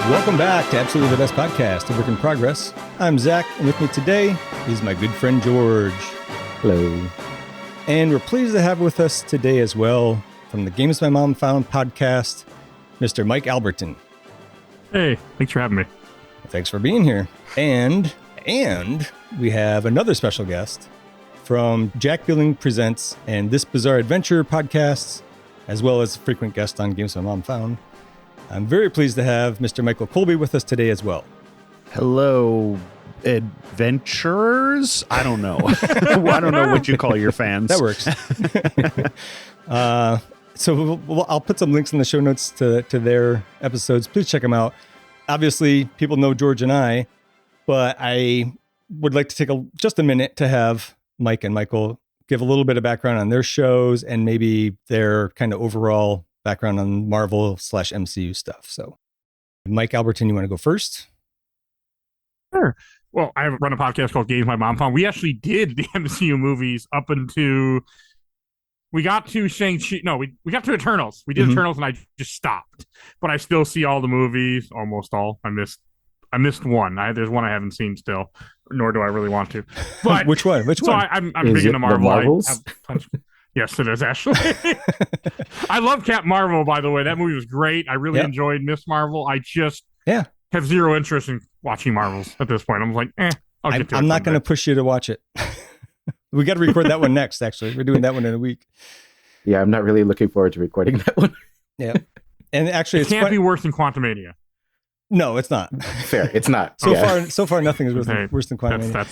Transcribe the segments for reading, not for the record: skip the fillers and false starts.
Welcome back to Absolutely the Best Podcast, a work in progress. I'm Zach, and with me today is my good friend George. Hello. And we're pleased to have with us today as well, from the Games My Mom Found podcast, Mr. Mike Albertin. Hey, thanks for having me. Thanks for being here. And we have another special guest from Jack Billings Presents and This Bizarre Adventure podcasts, as well as a frequent guest on Games My Mom Found. I'm very pleased to have Mr. Michael Colby with us today as well. Hello, adventurers? I don't know. I don't know what you call your fans. That works. So I'll put some links in the show notes to their episodes. Please check them out. Obviously, people know George and I, but I would like to take just a minute to have Mike and Michael give a little bit of background on their shows and maybe their kind of overall background on Marvel/MCU stuff. So, Mike Albertin, you want to go first? Sure. Well, I run a podcast called Games My Mom Found. We actually did the MCU movies up until we got to Shang-Chi. No, we got to Eternals. We did Eternals, and I just stopped. But I still see all the movies, almost all. I missed one. There's one I haven't seen still, nor do I really want to. But Which one? So I'm big into Marvel. The Marvels? Yes, it is, actually. I love Captain Marvel, by the way. That movie was great. I really enjoyed Miss Marvel. I just have zero interest in watching Marvels at this point. I'm like, I'll get to it. I'm not going to push you to watch it. We got to record that one next, actually. We're doing that one in a week. Yeah, I'm not really looking forward to recording that one. Yeah. And actually, it can't be worse than Quantumania. No, it's not. Fair. It's not. So far, nothing is worse than Quantumania.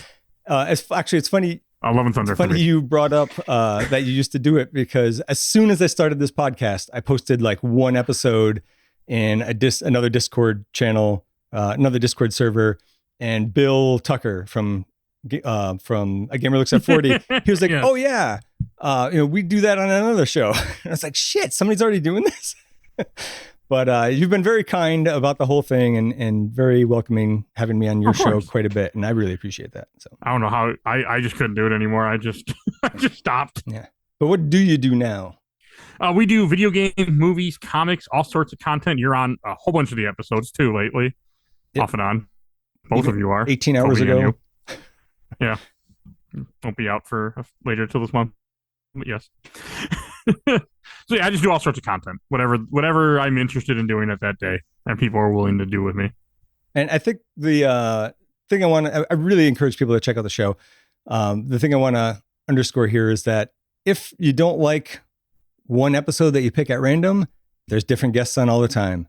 It's funny. Love and Thunder. It's funny you brought up that you used to do it, because as soon as I started this podcast, I posted like one episode in another Discord channel, another Discord server, and Bill Tucker from A Gamer Looks at 40, he was like, "Oh yeah, we do that on another show." And I was like, "Shit, somebody's already doing this." But you've been very kind about the whole thing and very welcoming, having me on your show quite a bit, and I really appreciate that. So I don't know how I just couldn't do it anymore. I just stopped. Yeah. But what do you do now? We do video game, movies, comics, all sorts of content. You're on a whole bunch of the episodes too lately, off and on. Both of you are. 18 hours ago. Yeah, won't be out for later till this month. But yes. So yeah, I just do all sorts of content, whatever I'm interested in doing at that day, and people are willing to do with me. And I think the thing I really encourage people to check out the show. The thing I want to underscore here is that if you don't like one episode that you pick at random, there's different guests on all the time.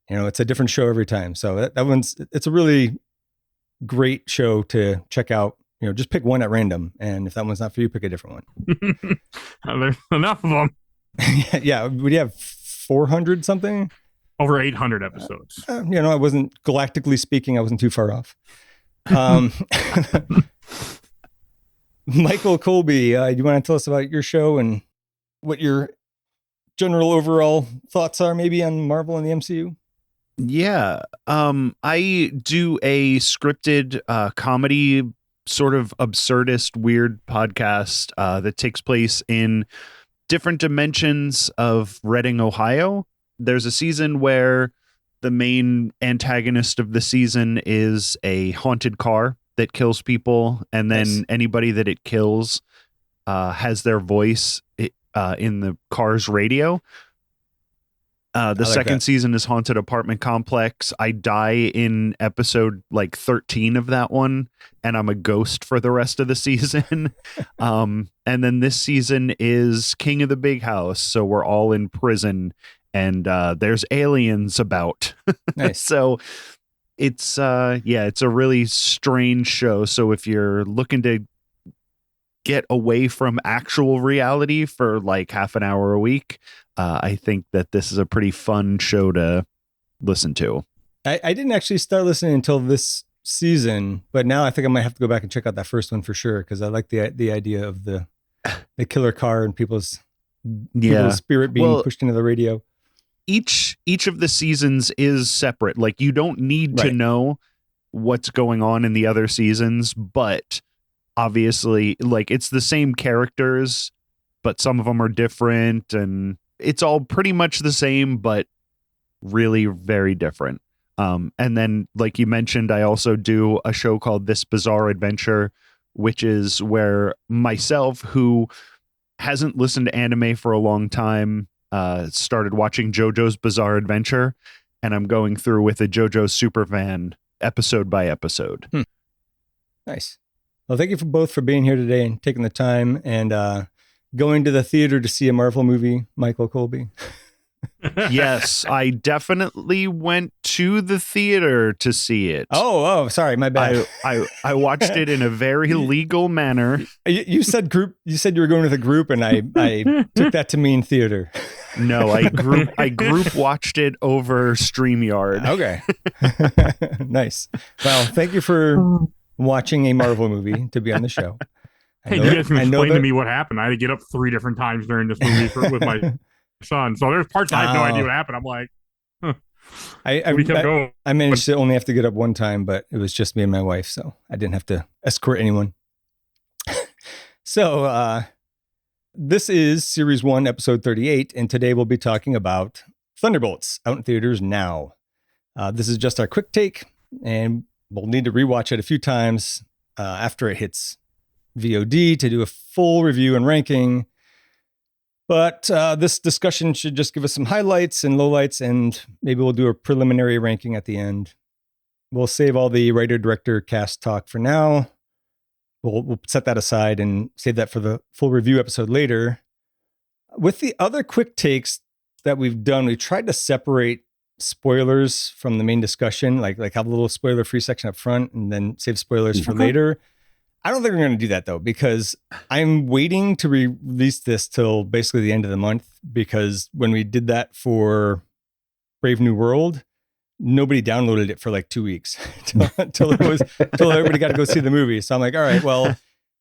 It's a different show every time. So it's a really great show to check out. Just pick one at random, and if that one's not for you, pick a different one. There's enough of them. Yeah, would you have 400 something? Over 800 episodes. I wasn't, galactically speaking, I wasn't too far off. Michael Colby, you want to tell us about your show and what your general overall thoughts are maybe on Marvel and the MCU? Yeah, I do a scripted comedy, sort of absurdist, weird podcast that takes place in different dimensions of Reading, Ohio. There's a season where the main antagonist of the season is a haunted car that kills people, and then anybody that it kills has their voice in the car's radio. The second season is Haunted Apartment Complex. I die in episode 13 of that one, and I'm a ghost for the rest of the season. And then this season is King of the Big House. So we're all in prison, and there's aliens about. Nice. So it's it's a really strange show. So if you're looking to get away from actual reality for half an hour a week, I think that this is a pretty fun show to listen to. I didn't actually start listening until this season, but now I think I might have to go back and check out that first one for sure, because I like the idea of the killer car and people's spirit being pushed into the radio. Each of the seasons is separate. You don't need to know what's going on in the other seasons, but obviously it's the same characters, but some of them are different, and it's all pretty much the same, but really very different. And then, like you mentioned, I also do a show called This Bizarre Adventure, which is where myself, who hasn't listened to anime for a long time, started watching JoJo's Bizarre Adventure, and I'm going through with a JoJo superfan episode by episode. Nice. Well, thank you both for being here today and taking the time and going to the theater to see a Marvel movie, Michael Colby. Yes, I definitely went to the theater to see it. Oh, sorry, my bad. I watched it in a very legal manner. You said group. You said you were going with a group, and I took that to mean theater. No, I group watched it over StreamYard. Okay, nice. Well, thank you for watching a Marvel movie to be on the show. Hey, you guys can explain to me what happened. I had to get up 3 different times during this movie with my son. So there's parts I have no idea what happened. I'm like, I managed to only have to get up one time, but it was just me and my wife, so I didn't have to escort anyone. So this is Series 1, Episode 38, and today we'll be talking about Thunderbolts, out in theaters now. This is just our quick take, and we'll need to rewatch it a few times after it hits VOD to do a full review and ranking. But this discussion should just give us some highlights and lowlights, and maybe we'll do a preliminary ranking at the end. We'll save all the writer-director cast talk for now. We'll set that aside and save that for the full review episode later. With the other quick takes that we've done, we tried to separate spoilers from the main discussion, like have a little spoiler-free section up front and then save spoilers for later. I don't think we're going to do that, though, because I'm waiting to release this till basically the end of the month, because when we did that for Brave New World, nobody downloaded it for like 2 weeks till everybody got to go see the movie. So I'm like, all right, well,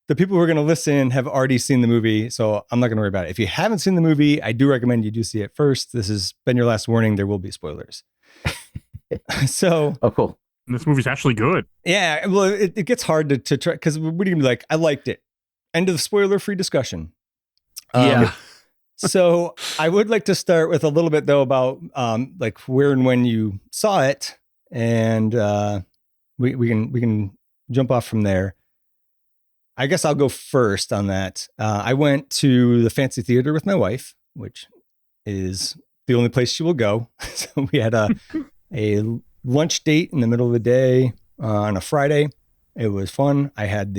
the people who are going to listen have already seen the movie, so I'm not going to worry about it. If you haven't seen the movie, I do recommend you do see it first. This has been your last warning. There will be spoilers. So, oh, cool. This movie's actually good. Yeah, well, it gets hard to try, because what do you be like? I liked it. End of spoiler-free discussion. Yeah. So I would like to start with a little bit though about like where and when you saw it, and we can jump off from there. I guess I'll go first on that. I went to the fancy theater with my wife, which is the only place she will go. So we had a lunch date in the middle of the day on a Friday. It was fun. I had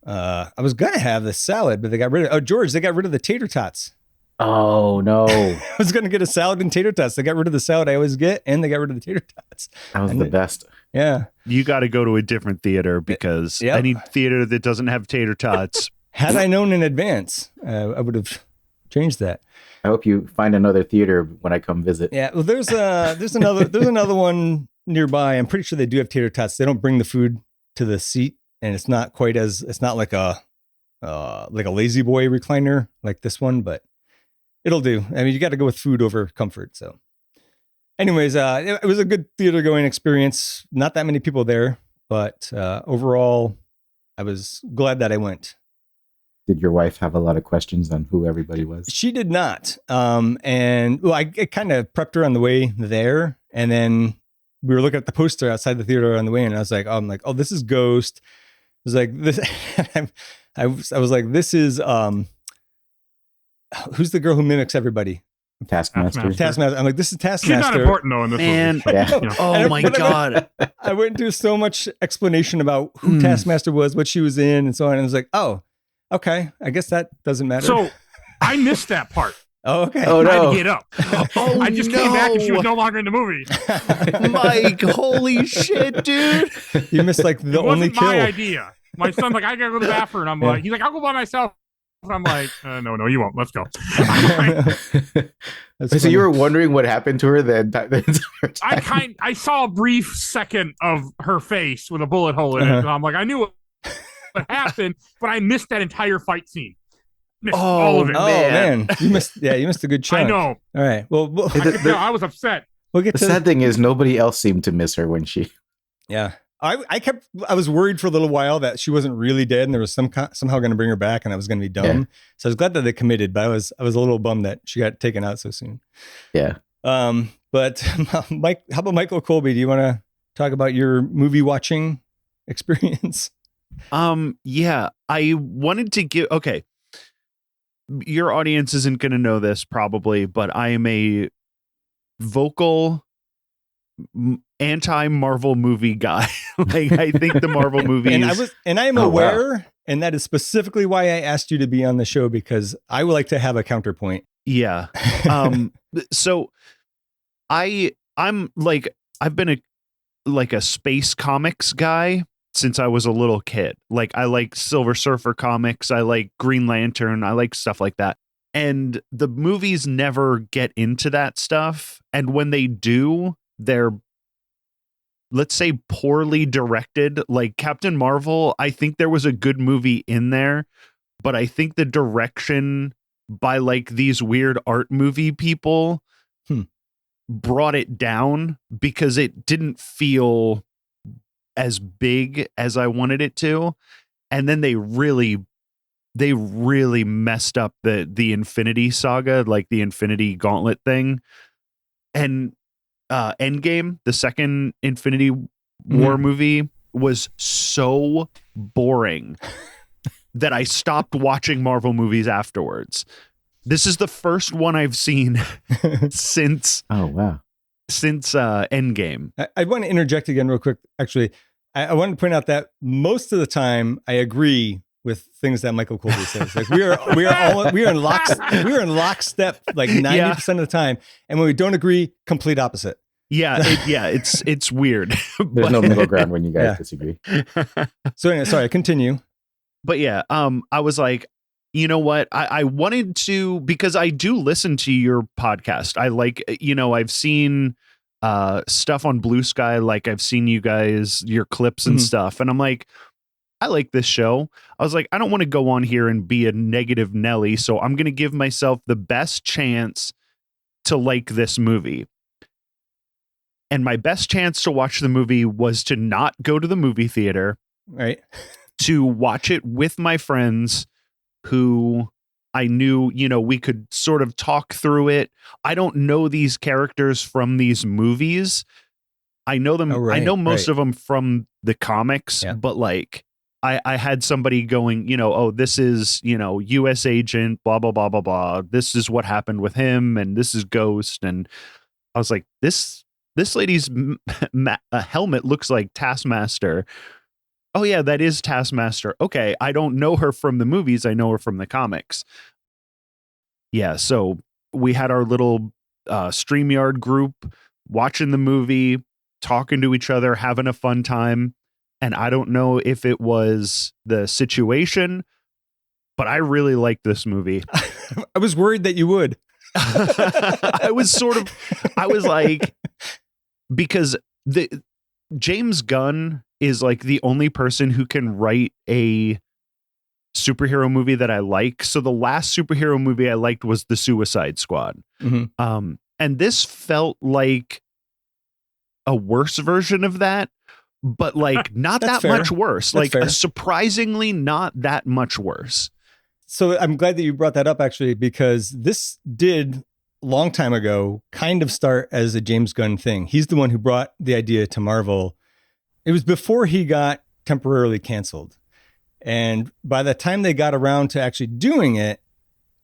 I was going to have the salad, but they got rid of the tater tots. Oh, no. I was going to get a salad and tater tots. They got rid of the salad I always get, and they got rid of the tater tots. That was the best. Yeah. You got to go to a different theater, because any theater that doesn't have tater tots. Had I known in advance, I would have changed that. I hope you find another theater when I come visit. Yeah, well, there's another one nearby. I'm pretty sure they do have tater tots. They don't bring the food to the seat, and it's not like a lazy boy recliner like this one, but it'll do. I mean, you got to go with food over comfort. So, anyways, it was a good theater going experience. Not that many people there, but overall, I was glad that I went. Did your wife have a lot of questions on who everybody was? She did not. And well, I kind of prepped her on the way there. And then we were looking at the poster outside the theater on the way in. And I was like, oh, this is Ghost. I was like, this, I was like, this is, who's the girl who mimics everybody? Taskmaster. I'm like, this is Taskmaster. She's not important though in this movie. Yeah. Oh my God. I went into so much explanation about who Taskmaster was, what she was in, and so on. And I was like, oh, okay, I guess that doesn't matter. So I missed that part. Oh, okay. Oh, no. I had to get up. I just came back and she was no longer in the movie. Mike, holy shit, dude. You missed like the only kill. My idea. My son's like, I gotta go to the bathroom. And I'm like, he's like, I'll go by myself. And I'm like, no, you won't. Let's go. So you were wondering what happened to her the entire time? I saw a brief second of her face with a bullet hole in it. And I'm like, I knew what happened, but I missed that entire fight scene. All of it. Oh man, you missed a good chunk. I know. All right. Well, I was upset. We'll get the sad thing is nobody else seemed to miss her when she. Yeah, I was worried for a little while that she wasn't really dead, and there was somehow going to bring her back, and I was going to be dumb. Yeah. So I was glad that they committed, but I was a little bummed that she got taken out so soon. Yeah. But Mike, how about Michael Colby? Do you want to talk about your movie watching experience? Yeah, I wanted to give, okay, your audience isn't going to know this probably, but I am a vocal anti-Marvel movie guy. Like, I think the Marvel movies, and I am aware, and that is specifically why I asked you to be on the show, because I would like to have a counterpoint. Yeah. So I'm like, I've been a space comics guy since I was a little kid. Like, I like Silver Surfer comics, I like Green Lantern, I like stuff like that. And the movies never get into that stuff. And when they do, they're, let's say, poorly directed. Like Captain Marvel, I think there was a good movie in there, but I think the direction by like these weird art movie people brought it down, because it didn't feel as big as I wanted it to. And then they really messed up the Infinity Saga, like the Infinity Gauntlet thing. And Endgame, the second Infinity War movie, was so boring that I stopped watching Marvel movies afterwards. This is the first one I've seen since Endgame. I want to interject again real quick. Actually, I want to point out that most of the time I agree with things that Michael Colby says. Like, we are in lockstep like 90% of the time, and when we don't agree, complete opposite. Yeah, it's weird. There's no middle ground when you guys disagree. So anyway, sorry, continue. But yeah, I was like, you know what? I wanted to, because I do listen to your podcast. I like, I've seen stuff on Blue Sky. Like, I've seen you guys, your clips and stuff. And I'm like, I like this show. I was like, I don't want to go on here and be a negative Nelly. So I'm going to give myself the best chance to like this movie. And my best chance to watch the movie was to not go to the movie theater. Right. To watch it with my friends who I knew, we could sort of talk through it. I don't know these characters from these movies. I know them. I know most of them from the comics, but like I had somebody going, oh, this is, US agent, blah, blah, blah, blah, blah. This is what happened with him. And this is Ghost. And I was like, this lady's helmet looks like Taskmaster. Oh yeah, that is Taskmaster. Okay, I don't know her from the movies. I know her from the comics. Yeah, so we had our little StreamYard group watching the movie, talking to each other, having a fun time. And I don't know if it was the situation, but I really liked this movie. I was worried that you would. I was like, because James Gunn is like the only person who can write a superhero movie that I like. So the last superhero movie I liked was The Suicide Squad. And this felt like a worse version of that, but like not that much worse. That's like surprisingly not that much worse. So I'm glad that you brought that up, actually, because this did long time ago kind of start as a James Gunn thing. He's the one who brought the idea to Marvel. It was before he got temporarily canceled. And by the time they got around to actually doing it,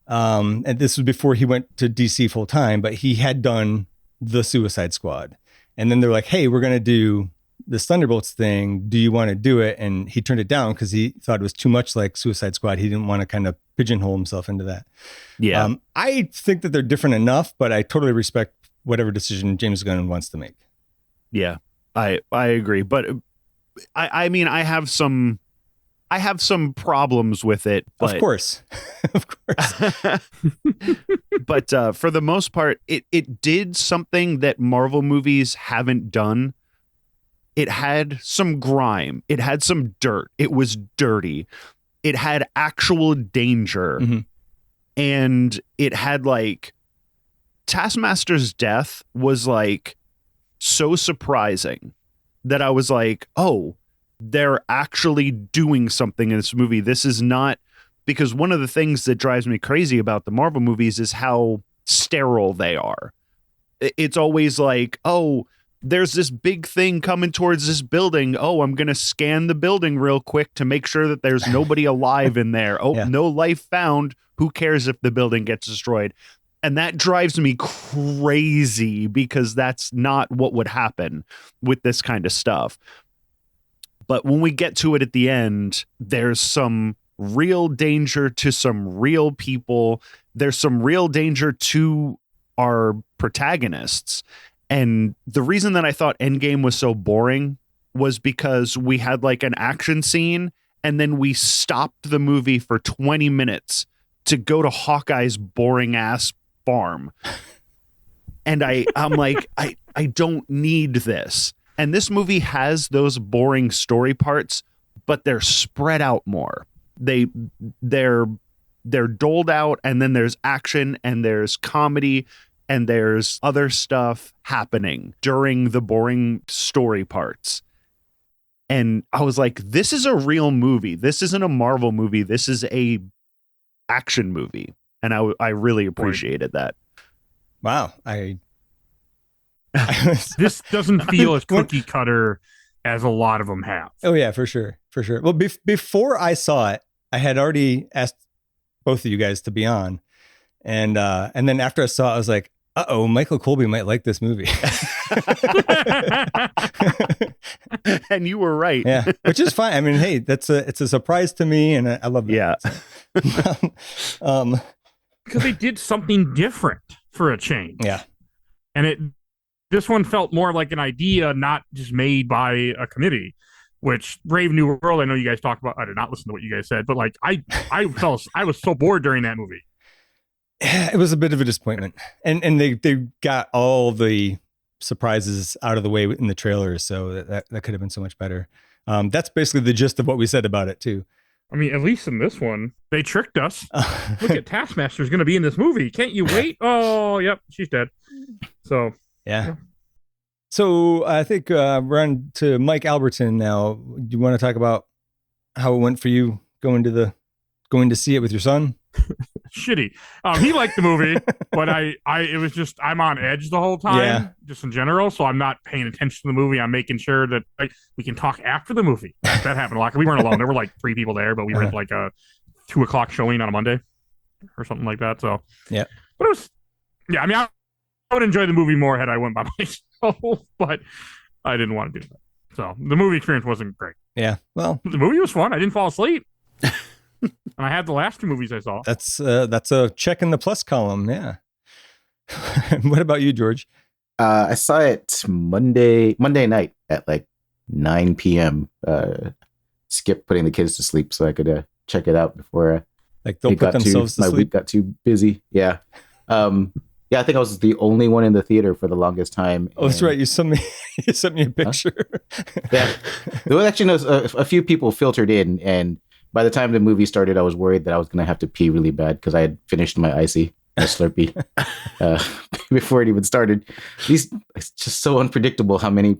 and this was before he went to DC full time, but he had done The Suicide Squad. And then they're like, hey, we're going to do this Thunderbolts thing. Do you want to do it? And he turned it down because he thought it was too much like Suicide Squad. He didn't want to kind of pigeonhole himself into that. Yeah. I think that they're different enough, but I totally respect whatever decision James Gunn wants to make. Yeah, I agree. But I mean, I have some problems with it. But, of course. Of course. But for the most part, it did something that Marvel movies haven't done. It had some grime. It had some dirt. It was dirty. It had actual danger. And it had like Taskmaster's death was like so surprising that I was like, oh, they're actually doing something in this movie. This is not, because one of the things that drives me crazy about the Marvel movies is how sterile they are. It's always like, oh, there's this big thing coming towards this building. Oh, I'm going to scan the building real quick to make sure that there's nobody alive in there. Oh, Yeah. no life found. Who cares if the building gets destroyed? And that drives me crazy because that's not what would happen with this kind of stuff. But when we get to it at the end, there's some real danger to some real people. There's some real danger to our protagonists. And the reason that I thought Endgame was so boring was because we had like an action scene and then we stopped the movie for 20 minutes to go to Hawkeye's boring ass farm. And I'm like, I don't need this. And this movie has those boring story parts, but they're spread out more. They're doled out, and then there's action and there's comedy and there's other stuff happening during the boring story parts. And I was like, this is a real movie. This isn't a Marvel movie. This is a action movie. And I really appreciated that. Wow. This doesn't feel as cookie cutter as a lot of them have. Oh yeah, for sure. Well, before I saw it, I had already asked both of you guys to be on. And then after I saw it, I was like, uh-oh, Michael Colby might like this movie. And you were right. Yeah, which is fine. I mean, hey, it's a surprise to me, and I love that. Yeah. Because they did something different for a change. Yeah. And this one felt more like an idea, not just made by a committee. Which Brave New World, I know you guys talked about. I did not listen to what you guys said, but like I was so bored during that movie. It was a bit of a disappointment, and they got all the surprises out of the way in the trailers, so that could have been so much better. That's basically the gist of what we said about it too. I mean, at least in this one, they tricked us. Look at Taskmaster's going to be in this movie. Can't you wait? Oh, yep, she's dead. So yeah. So I think we're on to Mike Albertin now. Do you want to talk about how it went for you going to see it with your son? Shitty. He liked the movie, but it was just, I'm on edge the whole time, just in general. So I'm not paying attention to the movie. I'm making sure that we can talk after the movie. That happened a lot. We weren't alone. There were like 3 people there, but we were at like a 2:00 showing on a Monday or something like that. So yeah, but it was, I mean, I would enjoy the movie more had I went by myself, but I didn't want to do that. So the movie experience wasn't great. Yeah. Well, the movie was fun. I didn't fall asleep. And I had the last 2 movies I saw. That's a check in the plus column. Yeah. What about you, George? I saw it Monday night at like 9 p.m. Skip putting the kids to sleep so I could check it out before like they'll put themselves to my sleep. week got too busy. Yeah. Yeah, I think I was the only one in the theater for the longest time. Oh, that's right. You sent me a picture. Yeah. There was actually a few people filtered in, and by the time the movie started, I was worried that I was going to have to pee really bad because I had finished my icy, my Slurpee, before it even started. It's just so unpredictable how many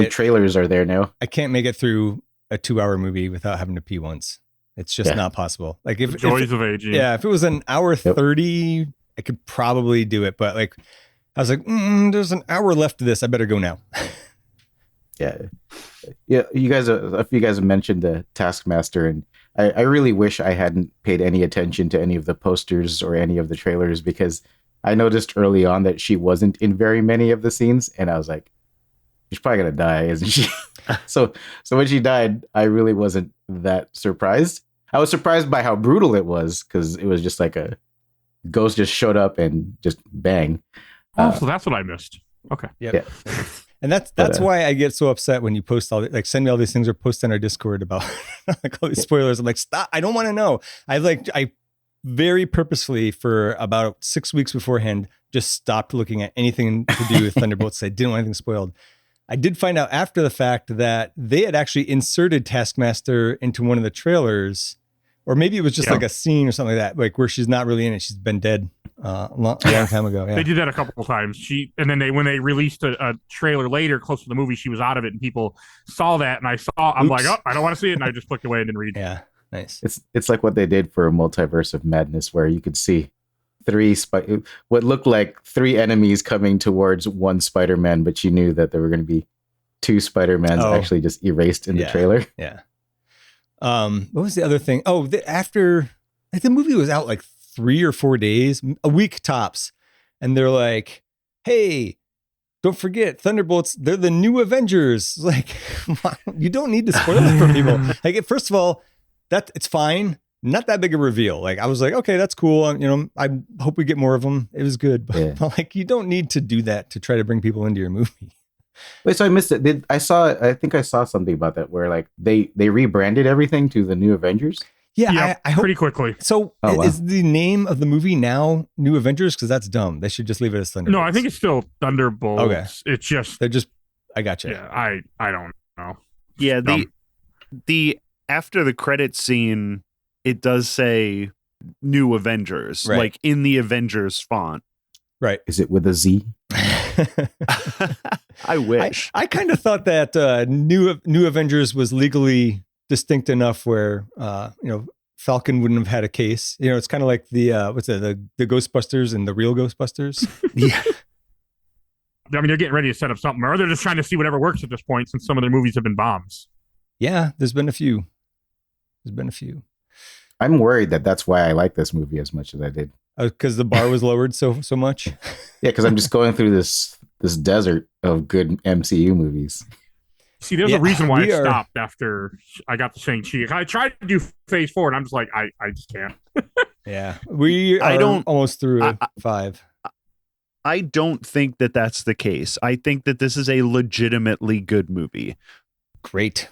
trailers are there now. I can't make it through a 2-hour movie without having to pee once. It's just not possible. Like the joys of aging. Yeah, if it was an hour 30, I could probably do it. But like, I was like, there's an hour left to this. I better go now. Yeah. You guys, a few guys have mentioned the Taskmaster, and I really wish I hadn't paid any attention to any of the posters or any of the trailers, because I noticed early on that she wasn't in very many of the scenes, and I was like, she's probably gonna die, isn't she? So when she died, I really wasn't that surprised. I was surprised by how brutal it was, because it was just like a ghost just showed up and just bang. So that's what I missed. Okay. Yep. Yeah. And that's why I get so upset when you post send me all these things or post on our Discord about like all these spoilers. I'm like, stop! I don't want to know. I very purposefully for about 6 weeks beforehand just stopped looking at anything to do with Thunderbolts. I didn't want anything spoiled. I did find out after the fact that they had actually inserted Taskmaster into one of the trailers, or maybe it was just like a scene or something like that, like where she's not really in it. She's been dead a long time ago. Yeah. They did that a couple of times. When they released a trailer later, close to the movie, she was out of it, and people saw that, and I'm like, oh, I don't want to see it, and I just clicked away and didn't read. Yeah, nice. It's like what they did for Multiverse of Madness, where you could see what looked like three enemies coming towards one Spider-Man, but you knew that there were going to be two Spider-Mans actually just erased in the trailer. Yeah. What was the other thing? Oh, after the movie was out like 3 or 4 days, a week tops, and they're like, "Hey, don't forget Thunderbolts. They're the new Avengers." Like, you don't need to spoil it for people. Like, first of all, it's fine. Not that big a reveal. Like, I was like, okay, that's cool. I hope we get more of them. It was good, but like, you don't need to do that to try to bring people into your movie. Wait, so I missed it. I think I saw something about that where like they rebranded everything to the New Avengers. Yeah, I hope pretty quickly. So is the name of the movie now New Avengers? Because that's dumb. They should just leave it as Thunderbolts. No, I think it's still Thunderbolts. Okay. It's just I gotcha. Yeah, I don't know. Yeah, the after the credits scene, it does say New Avengers, like in the Avengers font. Right. Is it with a Z? I wish. I kind of thought that New Avengers was legally distinct enough where Falcon wouldn't have had a case. It's kind of like the Ghostbusters and the real Ghostbusters. Yeah. I mean, they're getting ready to set up something, or they're just trying to see whatever works at this point, since some of their movies have been bombs. Yeah, there's been a few. I'm worried that's why I like this movie as much as I did. Because the bar was lowered so much. Yeah, because I'm just going through this desert of good MCU movies. See, there's a reason why I stopped after I got the Shang-Chi. I tried to do Phase 4, and I'm just like, I just can't. Yeah, we are almost through 5. I don't think that that's the case. I think that this is a legitimately good movie. Great.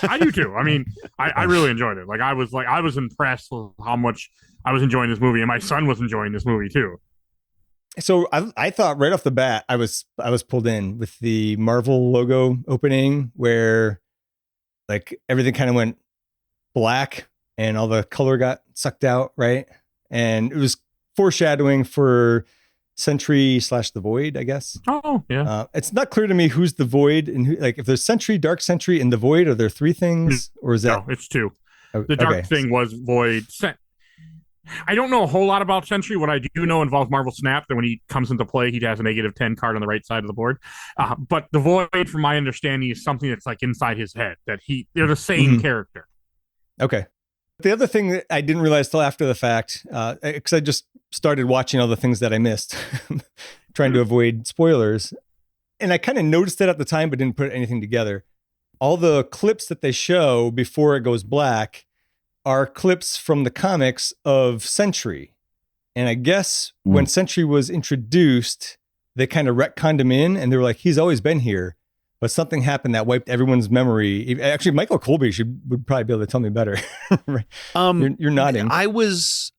I do too. I mean, I really enjoyed it. I was impressed with how much I was enjoying this movie, and my son was enjoying this movie too. So I thought right off the bat I was pulled in with the Marvel logo opening, where like everything kind of went black and all the color got sucked out, right? And it was foreshadowing for Sentry / the Void, I guess. Oh, yeah. It's not clear to me who's the Void and who, like, if there's Sentry, Dark Sentry, and the Void, are there 3 things, or is that? No, it's 2. The Dark thing was Void. I don't know a whole lot about Sentry. What I do know involves Marvel Snap, that when he comes into play, he has a -10 card on the right side of the board. But the Void, from my understanding, is something that's like inside his head, that they're the same character. Okay. The other thing that I didn't realize till after the fact, because I just started watching all the things that I missed, trying to avoid spoilers. And I kind of noticed it at the time, but didn't put anything together. All the clips that they show before it goes black are clips from the comics of Sentry. And I guess when Sentry was introduced, they kind of retconned him in, and they were like, he's always been here. But something happened that wiped everyone's memory. Actually, Michael Colby would probably be able to tell me better. Right. You're nodding. I was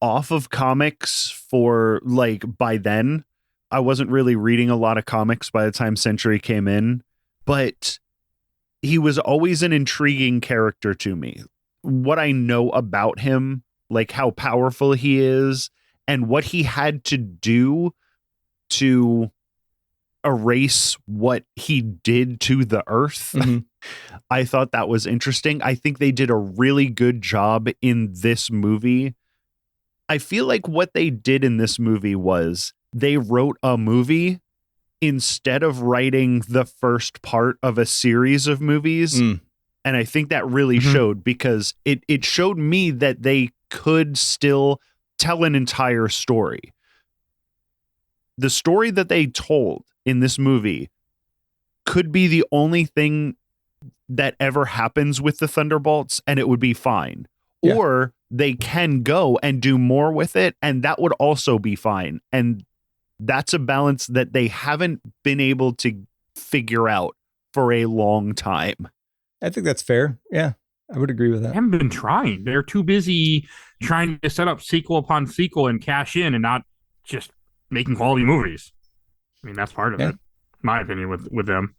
off of comics for by then. I wasn't really reading a lot of comics by the time Sentry came in, but he was always an intriguing character to me. What I know about him, like how powerful he is, and what he had to do to erase what he did to the earth. I thought that was interesting. I think they did a really good job in this movie. I feel like what they did in this movie was they wrote a movie instead of writing the first part of a series of movies. And I think that really showed, because it showed me that they could still tell an entire story. The story that they told in this movie could be the only thing that ever happens with the Thunderbolts, and it would be fine. Yeah. Or they can go and do more with it, and that would also be fine. And that's a balance that they haven't been able to figure out for a long time. I think that's fair. Yeah, I would agree with that. They haven't been trying. They're too busy trying to set up sequel upon sequel and cash in, and not just making quality movies. I mean, that's part of it, my opinion, with them.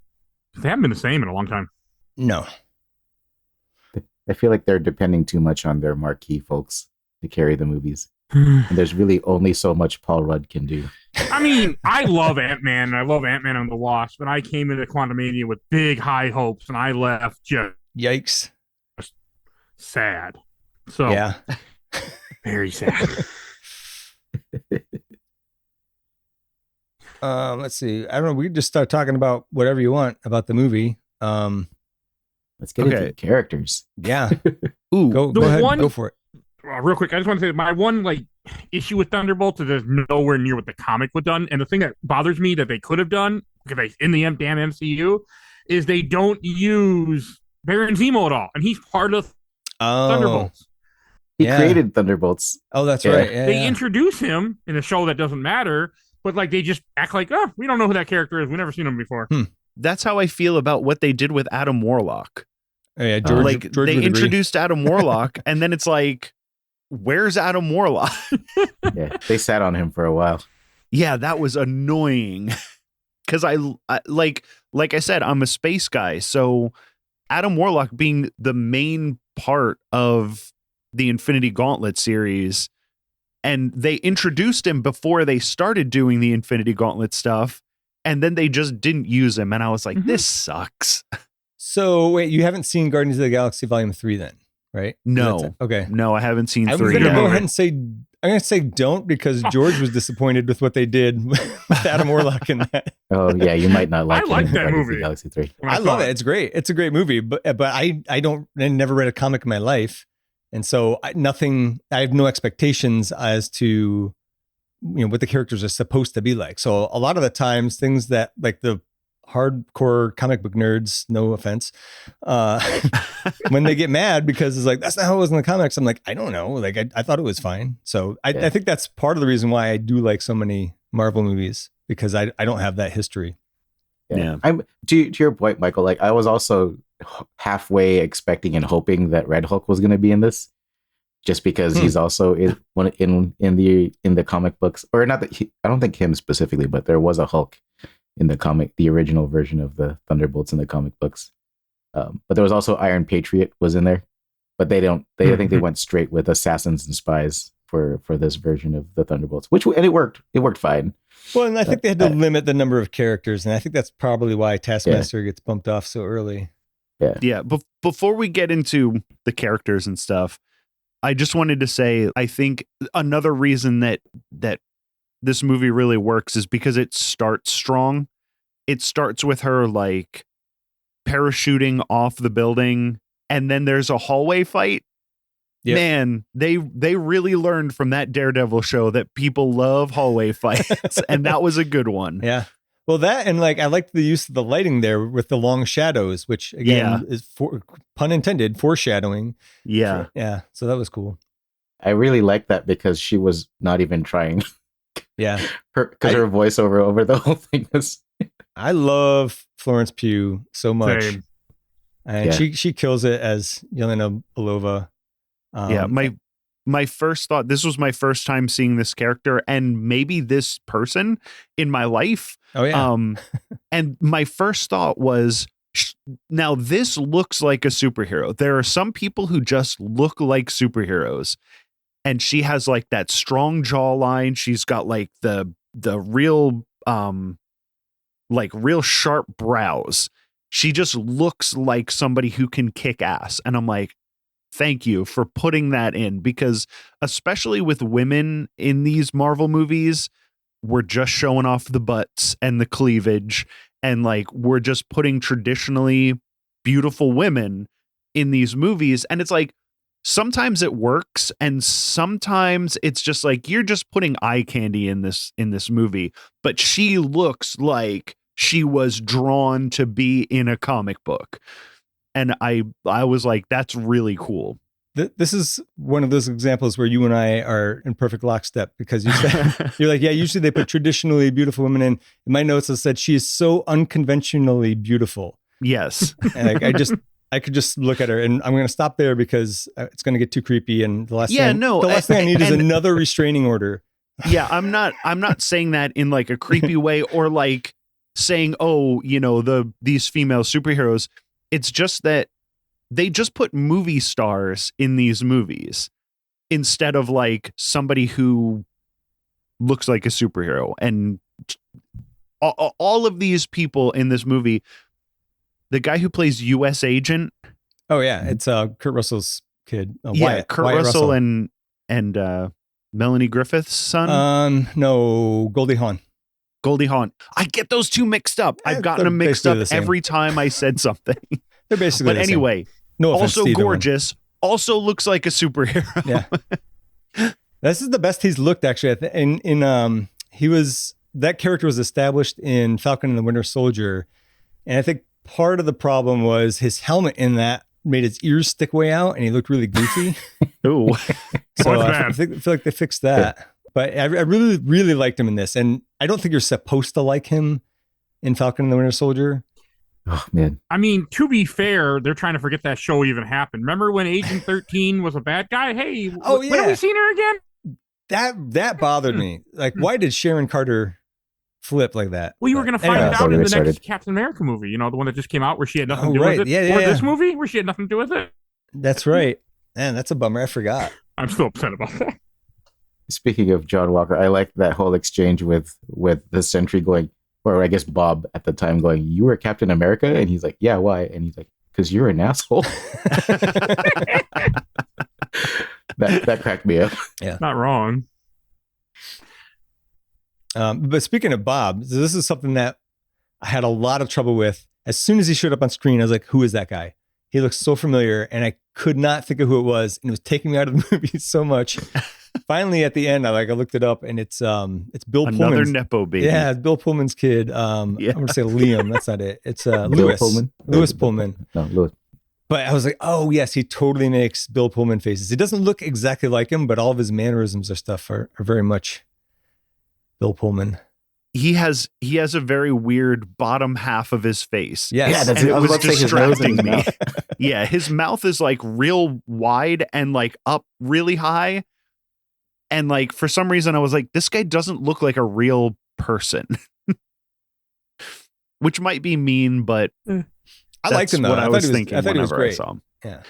They haven't been the same in a long time. No. I feel like they're depending too much on their marquee folks to carry the movies. And there's really only so much Paul Rudd can do. I mean, I love Ant-Man, and I love Ant-Man and the Wasp, but I came into Quantumania with big, high hopes, and I left just... Yikes. Sad. So, yeah. Very sad. Let's see. I don't know. We could just start talking about whatever you want about the movie. Let's get into the characters. Yeah. Ooh, Go ahead. Go for it. Real quick, I just want to say my one issue with Thunderbolts is there's nowhere near what the comic would done, and the thing that bothers me that they could have done because in the damn MCU is they don't use Baron Zemo at all, and he's part of Thunderbolts. He created Thunderbolts. Oh, that's right. Yeah, they introduce him in a show that doesn't matter, but they just act like, oh, we don't know who that character is. We've never seen him before. That's how I feel about what they did with Adam Warlock. Oh, yeah, George they introduced Adam Warlock, and then it's like, where's Adam Warlock? Yeah, they sat on him for a while. Yeah, that was annoying. Because I like I said, I'm a space guy, so Adam Warlock being the main part of the Infinity Gauntlet series, and they introduced him before they started doing the Infinity Gauntlet stuff, and then they just didn't use him, and I was like, this sucks. So wait, you haven't seen Guardians of the Galaxy Volume 3 then, right? No. Okay. No, I haven't seen 3. I'm going to go ahead and say, I'm going to say don't, because George was disappointed with what they did with Adam Warlock in that. Oh yeah, you might not like. I like that movie. Galaxy 3. I love it. It's great. It's a great movie, but I never read a comic in my life, and so I have no expectations as to what the characters are supposed to be like. So a lot of the times, things that like the hardcore comic book nerds, no offense, when they get mad because it's like, that's not how it was in the comics, I'm like, I don't know, like I thought it was fine. So I think that's part of the reason why I do like so many Marvel movies, because I don't have that history. I'm to your point, Michael, like I was also halfway expecting and hoping that Red Hulk was going to be in this, just because he's also in the comic books, or not that I don't think him specifically, but there was a Hulk in the original version of the Thunderbolts in the comic books. But there was also Iron Patriot was in there, but I think they went straight with assassins and spies for this version of the Thunderbolts, and it worked fine. Well, and I think they had to limit the number of characters, and I think that's probably why Taskmaster gets bumped off so early. Yeah. Before we get into the characters and stuff, I just wanted to say, I think another reason that this movie really works is because it starts strong. It starts with her like parachuting off the building, and then there's a hallway fight. Yep. Man, they really learned from that Daredevil show that people love hallway fights, and that was a good one. Yeah. Well, that, and like I liked the use of the lighting there with the long shadows, which again is pun intended, foreshadowing. Yeah. Yeah. So that was cool. I really liked that because she was not even trying. Yeah. Because her voiceover over the whole thing was. I love Florence Pugh so much. Same. And she kills it as Yelena Belova. My first thought, this was my first time seeing this character and maybe this person in my life. Oh yeah. And my first thought was, now this looks like a superhero. There are some people who just look like superheroes, and she has like that strong jawline. She's got like the real real sharp brows. She just looks like somebody who can kick ass. And I'm like, thank you for putting that in, because especially with women in these Marvel movies, we're just showing off the butts and the cleavage, and like we're just putting traditionally beautiful women in these movies, and it's like sometimes it works and sometimes it's just like you're just putting eye candy in this movie, but she looks like she was drawn to be in a comic book. And I was like, that's really cool. This is one of those examples where you and I are in perfect lockstep, because you said, you're like, yeah, usually they put traditionally beautiful women in. In my notes, I said, she is so unconventionally beautiful. Yes. And I could just look at her, and I'm going to stop there because it's going to get too creepy. And the last thing I need is another restraining order. Yeah. I'm not saying that in like a creepy way or like saying, oh, these female superheroes. It's just that they just put movie stars in these movies instead of like somebody who looks like a superhero. And all of these people in this movie, the guy who plays U.S. Agent. Oh yeah. It's Kurt Russell's kid. Wyatt Russell and Melanie Griffith's son. No, Goldie Hawn. Goldie Hawn. I get those two mixed up. I've gotten them mixed up every time I said something. They're basically but anyway, no offense also to either gorgeous, also looks like a superhero. Yeah. This is the best he's looked, actually. That character was established in Falcon and the Winter Soldier. And I think part of the problem was his helmet in that made his ears stick way out and he looked really goofy. Ooh. So I feel like they fixed that. Yeah. But I really, really liked him in this. And I don't think you're supposed to like him in Falcon and the Winter Soldier. Oh, man. I mean, to be fair, they're trying to forget that show even happened. Remember when Agent 13 was a bad guy? Hey, when have we seen her again? That bothered me. Like, why did Sharon Carter flip like that? Well, you were going to find it out in the next Captain America movie, you know, the one that just came out where she had nothing to do with it. Yeah, this movie where she had nothing to do with it. That's right. Man, that's a bummer. I forgot. I'm still upset about that. Speaking of John Walker, I like that whole exchange with the Sentry going, or I guess Bob at the time going, "You were Captain America?" And he's like, "Yeah, why?" And he's like, "Because you're an asshole." that cracked me up. Yeah, not wrong. But speaking of Bob, this is something that I had a lot of trouble with. As soon as he showed up on screen, I was like, "Who is that guy?" He looks so familiar, and I could not think of who it was, and it was taking me out of the movie so much. Finally, at the end, I looked it up, and it's Bill Pullman's. Another Nepo baby. Yeah, it's Bill Pullman's kid. I'm going to say Liam. That's not it. It's Lewis Pullman. Lewis Pullman. No, Lewis. But I was like, oh yes, he totally makes Bill Pullman faces. He doesn't look exactly like him, but all of his mannerisms or stuff are very much Bill Pullman. He has a very weird bottom half of his face. Yes. Yeah, it was distracting me. Yeah, his mouth is like real wide and like up really high. And like for some reason I was like, this guy doesn't look like a real person. Which might be mean, but I liked him though. What I was thinking whenever I saw him. Yeah.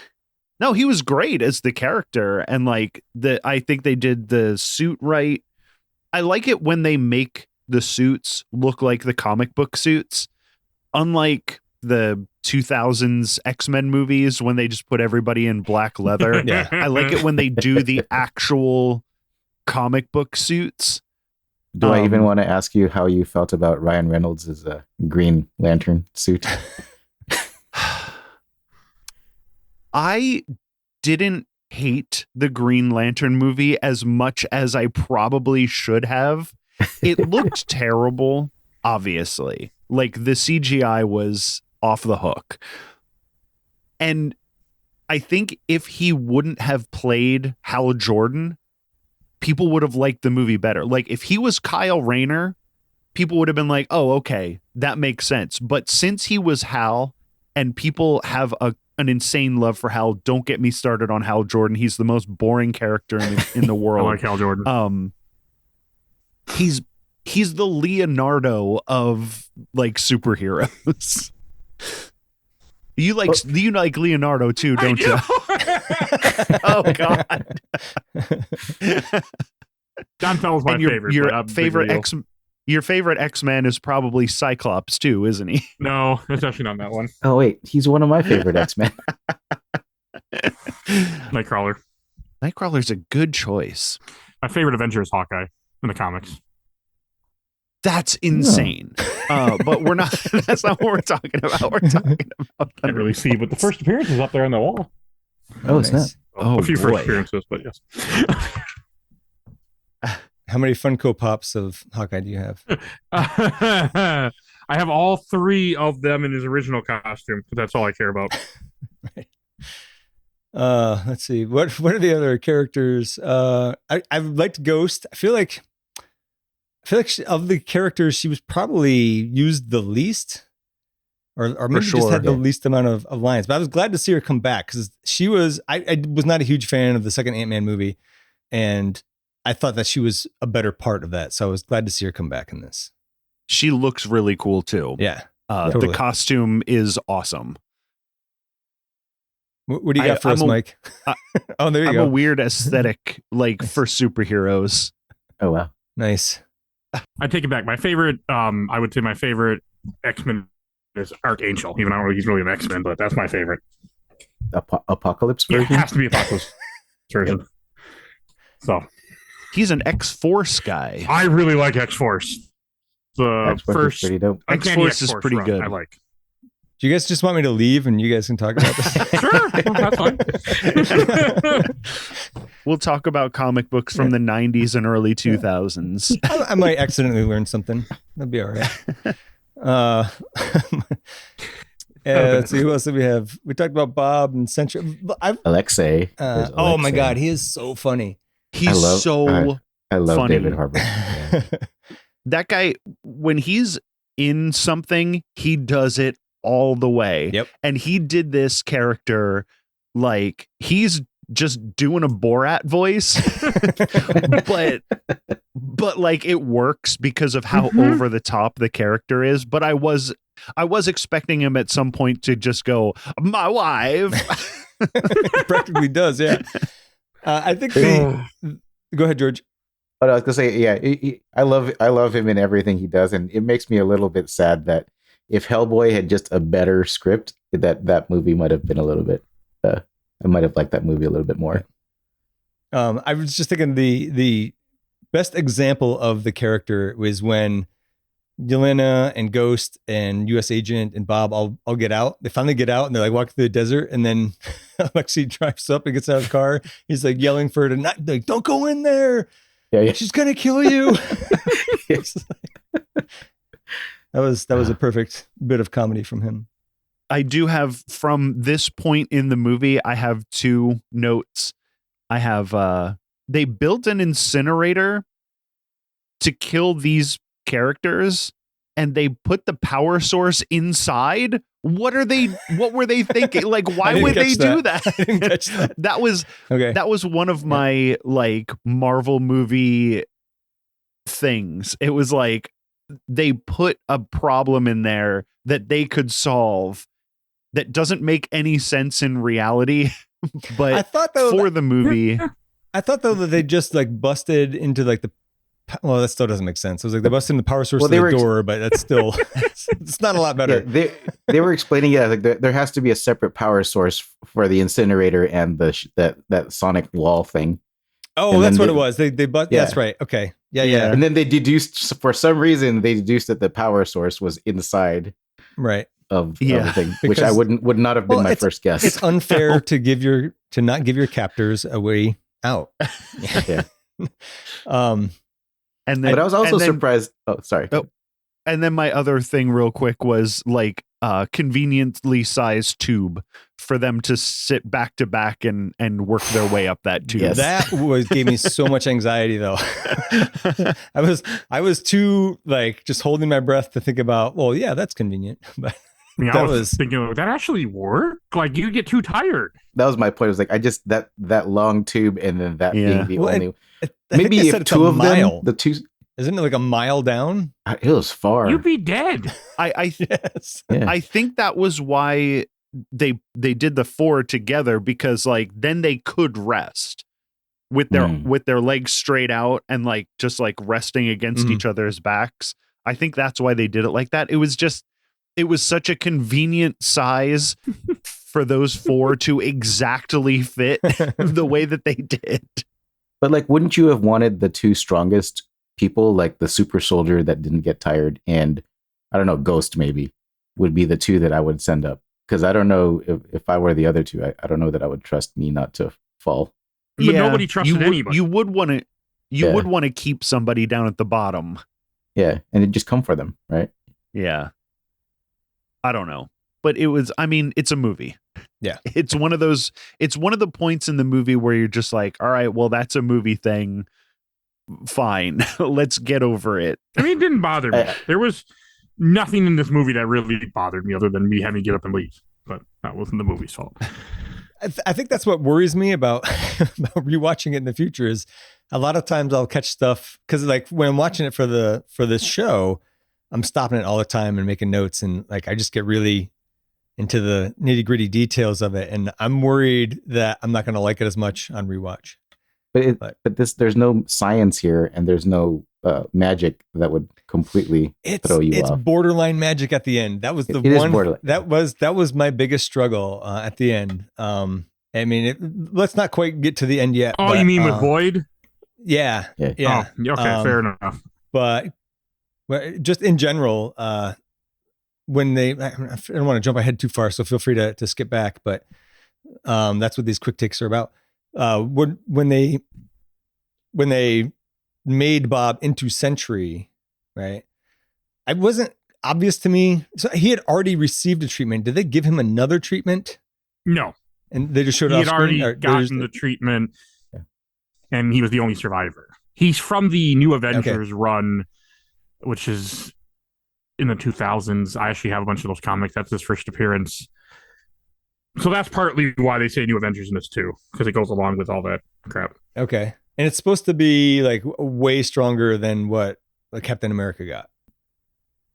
No, he was great as the character, and like I think they did the suit right. I like it when they make the suits look like the comic book suits, unlike the 2000s X-Men movies when they just put everybody in black leather. Yeah. I like it when they do the actual comic book suits. Do I even want to ask you how you felt about Ryan Reynolds' Green Lantern suit? I didn't hate the Green Lantern movie as much as I probably should have. It looked terrible, obviously. Like the CGI was off the hook. And I think if he wouldn't have played Hal Jordan, people would have liked the movie better. Like if he was Kyle Rayner, people would have been like, oh, okay, that makes sense. But since he was Hal and people have an insane love for Hal, don't get me started on Hal Jordan. He's the most boring character in the world. I like Hal Jordan. He's the Leonardo of like superheroes. You like Leonardo too, don't you? Oh God. Donatello's my favorite. Your favorite X-Man is probably Cyclops too, isn't he? No, it's actually not that one. Oh wait, he's one of my favorite X-Men. Nightcrawler. Nightcrawler's a good choice. My favorite Avenger is Hawkeye in the comics. That's insane. But we're not. That's not what we're talking about. We're talking about. Can't really see, but the first appearance is up there on the wall. Oh, it's not. Oh, a few boy. first appearances, but yes. How many Funko Pops of Hawkeye do you have? I have all three of them in his original costume, but that's all I care about. Right. Let's see. What are the other characters? I liked Ghost. I feel like of the characters, she was probably used the least, or maybe just had the least amount of lines. But I was glad to see her come back because she was. I was not a huge fan of the second Ant-Man movie, and I thought that she was a better part of that. So I was glad to see her come back in this. She looks really cool too. Yeah, totally. The costume is awesome. What do you got for us, Mike? Oh, there you go. I'm a weird aesthetic like for superheroes. Oh wow, nice. I take it back. My favorite, I would say my favorite X-Men is Archangel. Even though I don't know if he's really an X-Men, but that's my favorite. Apocalypse Yeah, version? it has to be Apocalypse version. So he's an X-Force guy. I really like X-Force. the X-Force is first pretty dope. Uncanny X-Force is pretty run good. I like. Do you guys just want me to leave and you guys can talk about this? Sure, that's fine. We'll talk about comic books from the 90s and early 2000s. I might accidentally learn something. That'd be all right. Let's see, who else do we have? We talked about Bob and Central. Alexei. Oh my God, he is so funny. He's I love funny. David Harbour. Yeah. That guy, when he's in something, he does it all the way. Yep. And he did this character like he's just doing a Borat voice, but like it works because of how over the top the character is. But I was expecting him at some point to just go, "My wife." It practically does, yeah. I think go ahead, George. But I was gonna say, yeah, I love him in everything he does, and it makes me a little bit sad that if Hellboy had just a better script, that movie might have been a little bit. I might have liked that movie a little bit more. I was just thinking the best example of the character was when Yelena and Ghost and U.S. Agent and Bob all get out. They finally get out and they're like walking through the desert, and then Alexei drives up and gets out of the car. He's like yelling for her to not, like, don't go in there. Yeah. She's gonna kill you. That was a perfect bit of comedy from him. I do have, from this point in the movie, I have two notes. I have they built an incinerator to kill these characters, and they put the power source inside. What were they thinking? Like, why would they do that? I didn't catch that. That was one of my like Marvel movie things. It was like they put a problem in there that they could solve that doesn't make any sense in reality, but I thought though the movie. I thought though that they just like busted into like that still doesn't make sense. It was like they busted in the power source of the door, but that's still it's not a lot better. Yeah, they were explaining it like there has to be a separate power source for the incinerator and that sonic wall thing. Oh, and that's what it was. They that's right. Okay. Yeah. And then they deduced, for some reason, that the power source was inside. Right. Of everything, which I would not have been my first guess. It's unfair to not give your captors a way out. Yeah. And then, but I was also surprised. Oh, sorry. Oh, and then my other thing, real quick, was like conveniently sized tube for them to sit back to back and work their way up that tube. Yes. That gave me so much anxiety, though. I was too like just holding my breath to think about. Well, yeah, that's convenient, but. I was thinking, that actually work? Like, you get too tired. That was my point. It was like, I just, that long tube and then that being the only. Maybe if two of them, the two. Isn't it like a mile down? It was far. You'd be dead. Yes. Yeah. I think that was why they did the four together, because like then they could rest with their legs straight out and like just like resting against each other's backs. I think that's why they did it like that. It was such a convenient size for those four to exactly fit the way that they did. But like, wouldn't you have wanted the two strongest people, like the super soldier that didn't get tired, and I don't know, Ghost maybe would be the two that I would send up? Because I don't know if I were the other two, I don't know that I would trust me not to fall. But nobody trusted anybody. You would want to keep somebody down at the bottom. Yeah, and it'd just come for them, right? Yeah. I don't know. But it's a movie. Yeah. It's one of the points in the movie where you're just like, all right, well, that's a movie thing. Fine. Let's get over it. I mean, it didn't bother me. There was nothing in this movie that really bothered me other than me having to get up and leave. But that wasn't the movie's fault. I think that's what worries me about rewatching it in the future is a lot of times I'll catch stuff because like when I'm watching it for this show, I'm stopping it all the time and making notes, and like I just get really into the nitty gritty details of it, and I'm worried that I'm not going to like it as much on rewatch. But there's no science here, and there's no magic that would completely throw you off. It's borderline magic at the end. That was that was my biggest struggle at the end. I mean, let's not quite get to the end yet. Oh, you mean with Void? Yeah. Oh, okay, fair enough. But just in general, when I don't want to jump ahead too far, so feel free to skip back, but that's what these quick takes are about. When they made Bob into Sentry, right? It wasn't obvious to me. So he had already received a treatment. Did they give him another treatment? No. And they just showed he off had already gotten the treatment, and he was the only survivor. He's from the New Avengers run, which is in the 2000s. I actually have a bunch of those comics. That's his first appearance. So that's partly why they say New Avengers in this too, because it goes along with all that crap. Okay. And it's supposed to be like way stronger than what Captain America got.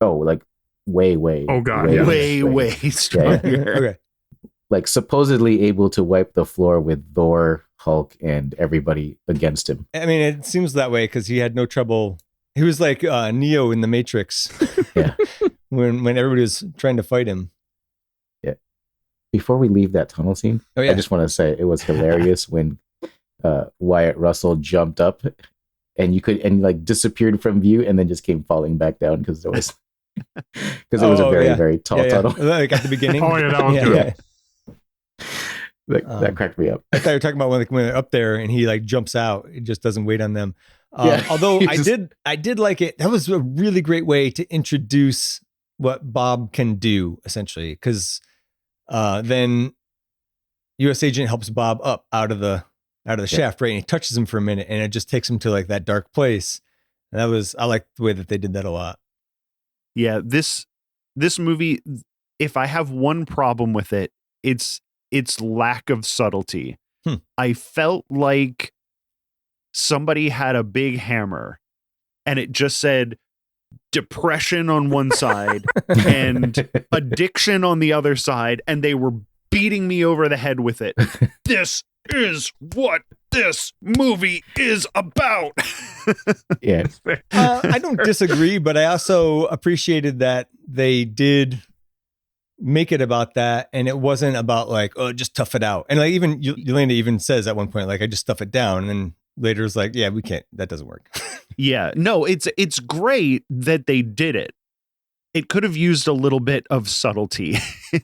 Oh, like way. Oh god, way stronger. Okay. Like supposedly able to wipe the floor with Thor, Hulk, and everybody against him. I mean, it seems that way because he had no trouble. He was like Neo in the Matrix. Yeah. when everybody was trying to fight him. Yeah. Before we leave that tunnel scene, I just want to say it was hilarious when Wyatt Russell jumped up and like disappeared from view and then just came falling back down because it was a very, very tall tunnel. Like at the beginning. Oh yeah, that was good. Yeah. That cracked me up. I thought you were talking about when they're up there and he like jumps out. It just doesn't wait on them. Although I did like it. That was a really great way to introduce what Bob can do essentially. Because then U.S. Agent helps Bob up out of the shaft, right? And he touches him for a minute and it just takes him to like that dark place. And I liked the way that they did that a lot. Yeah. This movie, if I have one problem with it, it's lack of subtlety. I felt like somebody had a big hammer and it just said depression on one side and addiction on the other side, and they were beating me over the head with it. This is what this movie is about. Yeah. I don't disagree, but I also appreciated that they did make it about that, and it wasn't about like, oh, just tough it out. And like even Yelena even says at one point, like, I just stuff it down, and then later it's like, yeah, we can't, that doesn't work. Yeah, no, it's great that they did it. It could have used a little bit of subtlety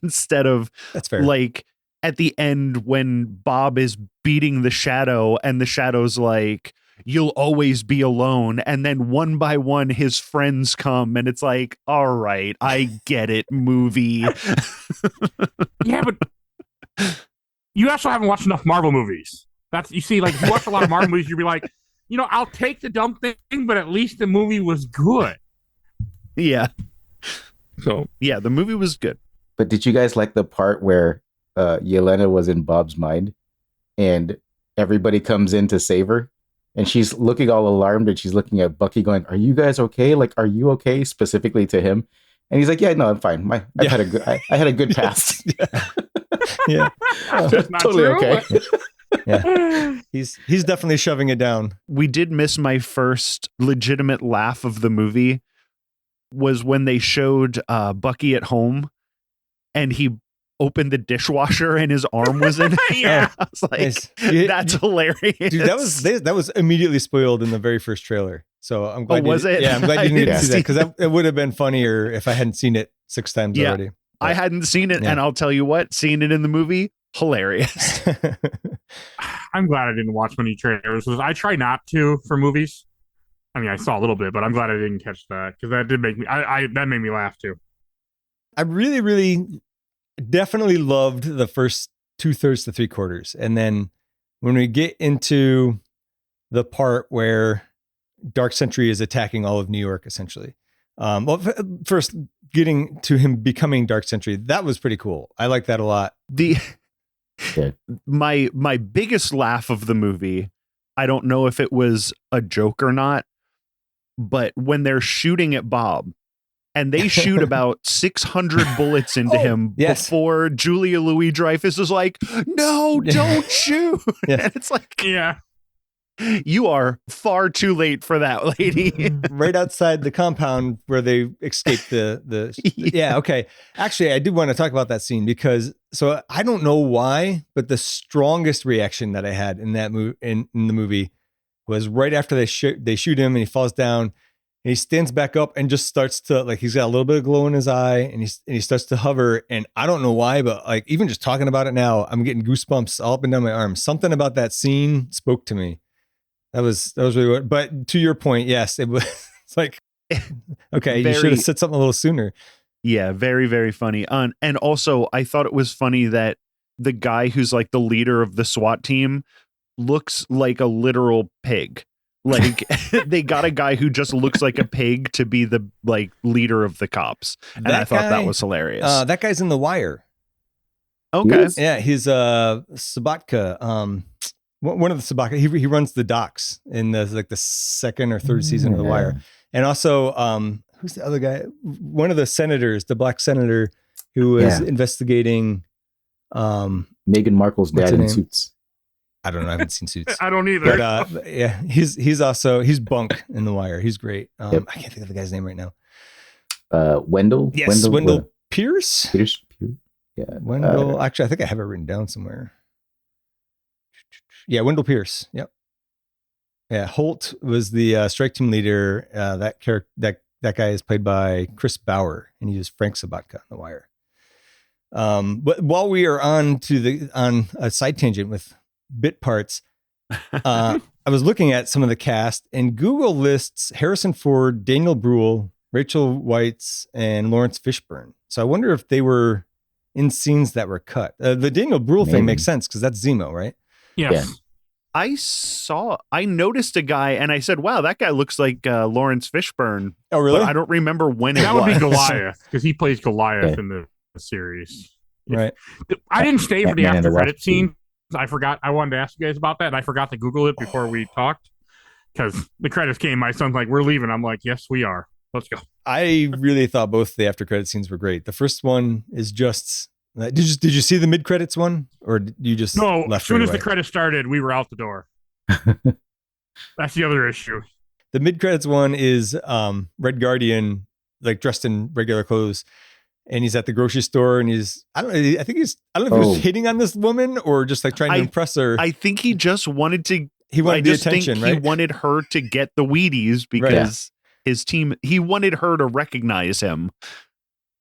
instead of, that's fair, like at the end when Bob is beating the Shadow and the Shadow's like, you'll always be alone. And then one by one, his friends come and it's like, all right, I get it, movie. Yeah, but you also haven't watched enough Marvel movies. You see, like, if you watch a lot of Marvel movies, you'll be like, I'll take the dumb thing, but at least the movie was good. Yeah. So, yeah, the movie was good. But did you guys like the part where Yelena was in Bob's mind and everybody comes in to save her? And she's looking all alarmed and she's looking at Bucky going, are you guys okay? Like, are you okay? Specifically to him. And he's like, yeah, no, I'm fine. I had a good past. Yeah. That's not totally true, okay. Yeah. He's definitely shoving it down. We did miss my first legitimate laugh of the movie was when they showed Bucky at home and he opened the dishwasher and his arm was in it. Yeah. I was like, that's hilarious. Dude, that was immediately spoiled in the very first trailer. So I'm glad. Was it? Yeah, I'm glad you didn't see that, because it would have been funnier if I hadn't seen it 6 times already. But I hadn't seen it, and I'll tell you what, seeing it in the movie, hilarious. I'm glad I didn't watch many trailers. I try not to for movies. I mean, I saw a little bit, but I'm glad I didn't catch that, because that did make me. That made me laugh too. I really, really definitely loved the first 2/3 to 3/4, and then when we get into the part where Dark Sentry is attacking all of New York, essentially. First getting to him becoming Dark Sentry, that was pretty cool. I like that a lot. My biggest laugh of the movie, I don't know if it was a joke or not, but when they're shooting at Bob and they shoot about 600 bullets into him before Julia Louis-Dreyfus is like, no, don't shoot. And it's like, yeah, you are far too late for that, lady. Right outside the compound where they escaped the yeah. Okay. Actually, I did want to talk about that scene because, so I don't know why, but the strongest reaction that I had in that in the movie was right after they shoot him and he falls down And he stands back up and just starts to like, he's got a little bit of glow in his eye, and he starts to hover. And I don't know why, but like even just talking about it now, I'm getting goosebumps all up and down my arms. Something about that scene spoke to me. That was really what, but to your point, yes, it was it's like, okay, you should have said something a little sooner. Yeah, very, very funny. And also I thought it was funny that the guy who's like the leader of the SWAT team looks like a literal pig. Like they got a guy who just looks like a pig to be the like leader of the cops. And I thought that was hilarious. That guy's in The Wire. Okay. Yeah, he's Sabatka. One of the Sabatka. He runs the docks in the second or third season of The Wire. And also, who's the other guy? One of the senators, the black senator who was investigating Meghan Markle's dad in Suits. I don't know. I haven't seen Suits. I don't either. But yeah, he's Bunk in The Wire. He's great. I can't think of the guy's name right now. Wendell. Yes, Wendell Pierce. Pierce. Yeah. Wendell. Actually, I think I have it written down somewhere. Yeah, Wendell Pierce. Yep. Yeah, Holt was the strike team leader. That character, that guy is played by Chris Bauer, and he was Frank Sabatka on The Wire. But while we are on a side tangent with bit parts, I was looking at some of the cast, and Google lists Harrison Ford, Daniel Bruhl, Rachel Weisz, and Lawrence Fishburne. So I wonder if they were in scenes that were cut. The Daniel Bruhl thing makes sense because that's Zemo, right? Yes. Yeah. I noticed a guy and I said, wow, that guy looks like Lawrence Fishburne. Oh, really? But I don't remember when it was. That would be Goliath because he plays Goliath in the series. Right. I didn't stay for the after credit scene. I forgot. I wanted to ask you guys about that. And I forgot to Google it before we talked because the credits came. My son's like, we're leaving. I'm like, yes, we are. Let's go. I really thought both the after credit scenes were great. The first one is just, did you see the mid credits one, or did you just no? Left as soon right as away? The credits started, we were out the door. That's the other issue. The mid credits one is Red Guardian, like dressed in regular clothes, and he's at the grocery store, and I don't know if he was hitting on this woman or just like trying to impress her. I think he just wanted to. He wanted the attention, right? He wanted her to get the Wheaties because his team. He wanted her to recognize him.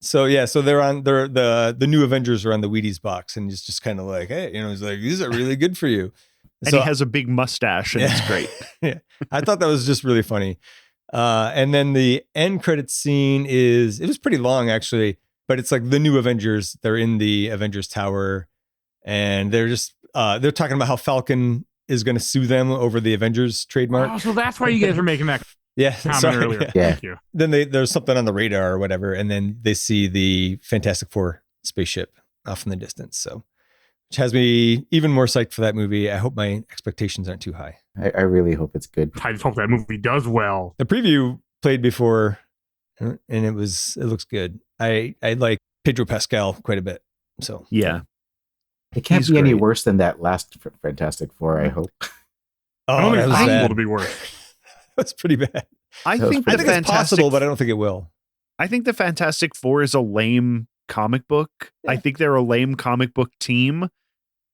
So they're on the new Avengers are on the Wheaties box, and he's just kind of like, hey, he's like, these are really good for you. And so, he has a big mustache, and it's great. Yeah, I thought that was just really funny. And then the end credit scene it was pretty long actually, but it's like the new Avengers. They're in the Avengers Tower, and they're just they're talking about how Falcon is going to sue them over the Avengers trademark. Oh, so that's why you guys are making that comment earlier. Yeah. Thank you. Then there's something on the radar or whatever, and then they see the Fantastic Four spaceship off in the distance. So, which has me even more psyched for that movie. I hope my expectations aren't too high. I really hope it's good. I just hope that movie does well. The preview played before, and it looks good. I like Pedro Pascal quite a bit. So yeah, it can't be any worse than that last Fantastic Four. I hope. I don't think it's possible to be worse. That's pretty bad. I think it's possible, but I don't think it will. I think the Fantastic Four is a lame comic book. Yeah. I think they're a lame comic book team.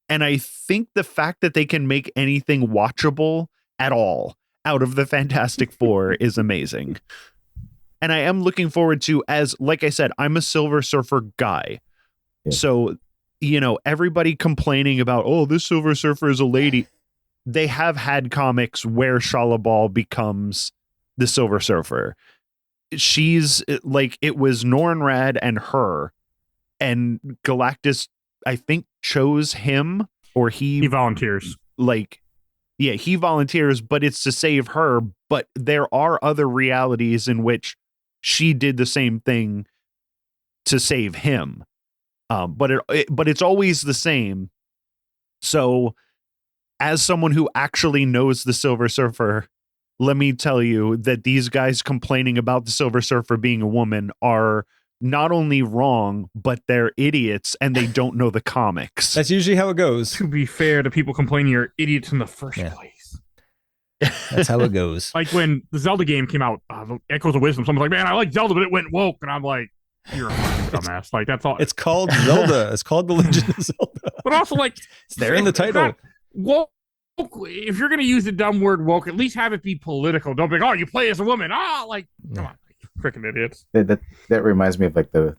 And I think the fact that they can make anything watchable at all out of the Fantastic Four is amazing. And I am looking forward to, like I said, I'm a Silver Surfer guy. Yeah. So, everybody complaining about, oh, this Silver Surfer is a lady. They have had comics where Shala Bal becomes the Silver Surfer. She's like, it was Nornrad and her, and Galactus, I think, chose him, or he volunteers. He volunteers, but it's to save her. But there are other realities in which she did the same thing to save him. But it's always the same. So, as someone who actually knows the Silver Surfer, let me tell you that these guys complaining about the Silver Surfer being a woman are not only wrong, but they're idiots and they don't know the comics. That's usually how it goes. To be fair to people complaining, you're idiots in the first place. That's how it goes. Like when the Zelda game came out, Echoes of Wisdom, someone's like, man, I like Zelda, but it went woke. And I'm like, you're a fucking dumbass. Like, that's all. It's called Zelda. It's called The Legend of Zelda. But also, like, it's there in the title. Woke if you're going to use the dumb word woke, at least have it be political. Don't be like, oh, you play as a woman. Oh, like, come on, freaking idiots. That reminds me of like the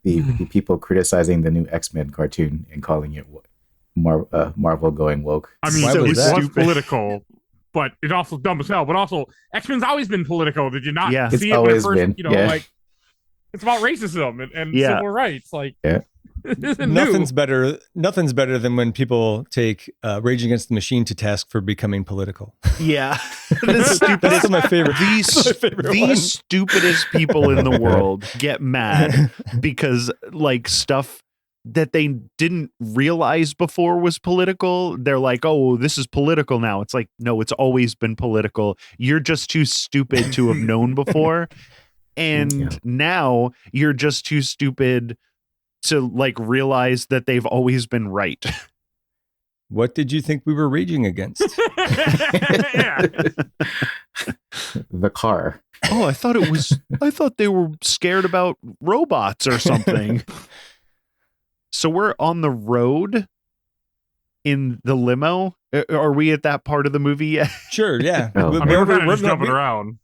people criticizing the new X-Men cartoon and calling it Marvel going woke. I mean, Why was it that? was political, but it's also dumb as hell. But also, X-Men's always been political. Did you not Yeah. see It's it when it always first, been, yeah. like, it's about racism and Yeah. civil rights. Like, Yeah. it isn't Nothing's new. better than when people take Rage Against the Machine to task for becoming political. Yeah. the That's stupidest, still my favorite. the my favorite the one. stupidest people in the world get mad because like stuff that they didn't realize before was political. They're like, oh, this is political now. It's like, no, it's always been political. You're just too stupid to have known before. And now you're just too stupid to like realize that they've always been right. What did you think we were raging against? Yeah. The car. Oh, I thought they were scared about robots or something. So we're on the road in the limo. Are we at that part of the movie yet? Sure, yeah. Oh. I mean, we're kind of just jumping around.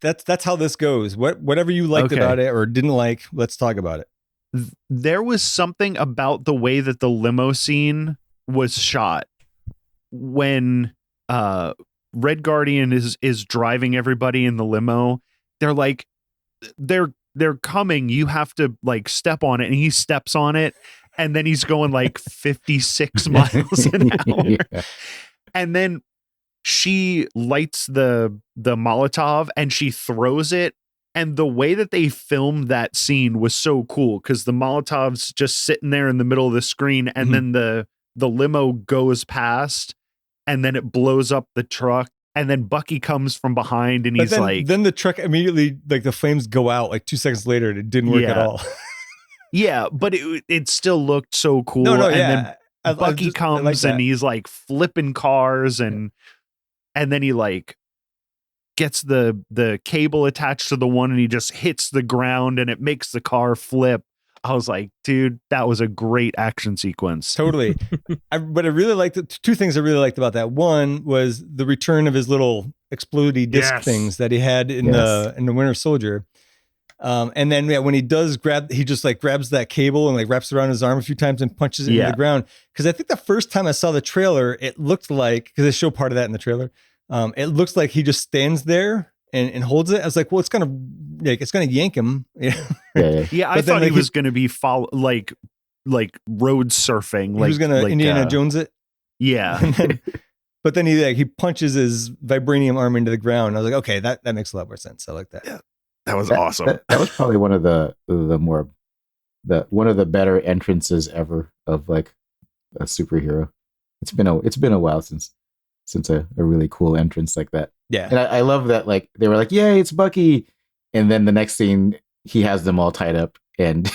That's how this goes. Whatever you liked Okay. about it or didn't like, let's talk about it. There was something about the way that the limo scene was shot when Red Guardian is driving everybody in the limo. They're like they're coming, you have to like step on it, and he steps on it, and then he's going like 56 miles an hour. Yeah. And then she lights the Molotov and she throws it. And the way that they filmed that scene was so cool because the Molotov's just sitting there in the middle of the screen, and then the limo goes past, and then it blows up the truck, and then Bucky comes from behind, and But he's then the truck immediately, like the flames go out like 2 seconds later and it didn't work at Yeah. all. yeah, but it still looked so cool. No, and yeah. then Bucky comes and he's like flipping cars, and then he like gets the cable attached to the one, and he just hits the ground and it makes the car flip. I was like, dude, that was a great action sequence. Totally. But I really liked two things I really liked about that. One was the return of his little explodey disc Yes. things that he had in the Winter Soldier. And then when he does he just like grabs that cable and like wraps it around his arm a few times and punches it into the ground. Because I think the first time I saw the trailer, it looked like, because they show part of that in the trailer, it looks like he just stands there and holds it. I was like, well, it's gonna yank him. Yeah, I But then, thought he like, was going to be like road surfing. He was gonna Indiana Jones it. Yeah, But then he punches his vibranium arm into the ground. I was like, okay, that makes a lot more sense. I like that. Yeah. That was awesome. That was probably one of the better entrances ever of like a superhero. It's been a while since a really cool entrance like that. Yeah. And I love that, like, they were like, yay, it's Bucky. And then the next scene, he has them all tied up and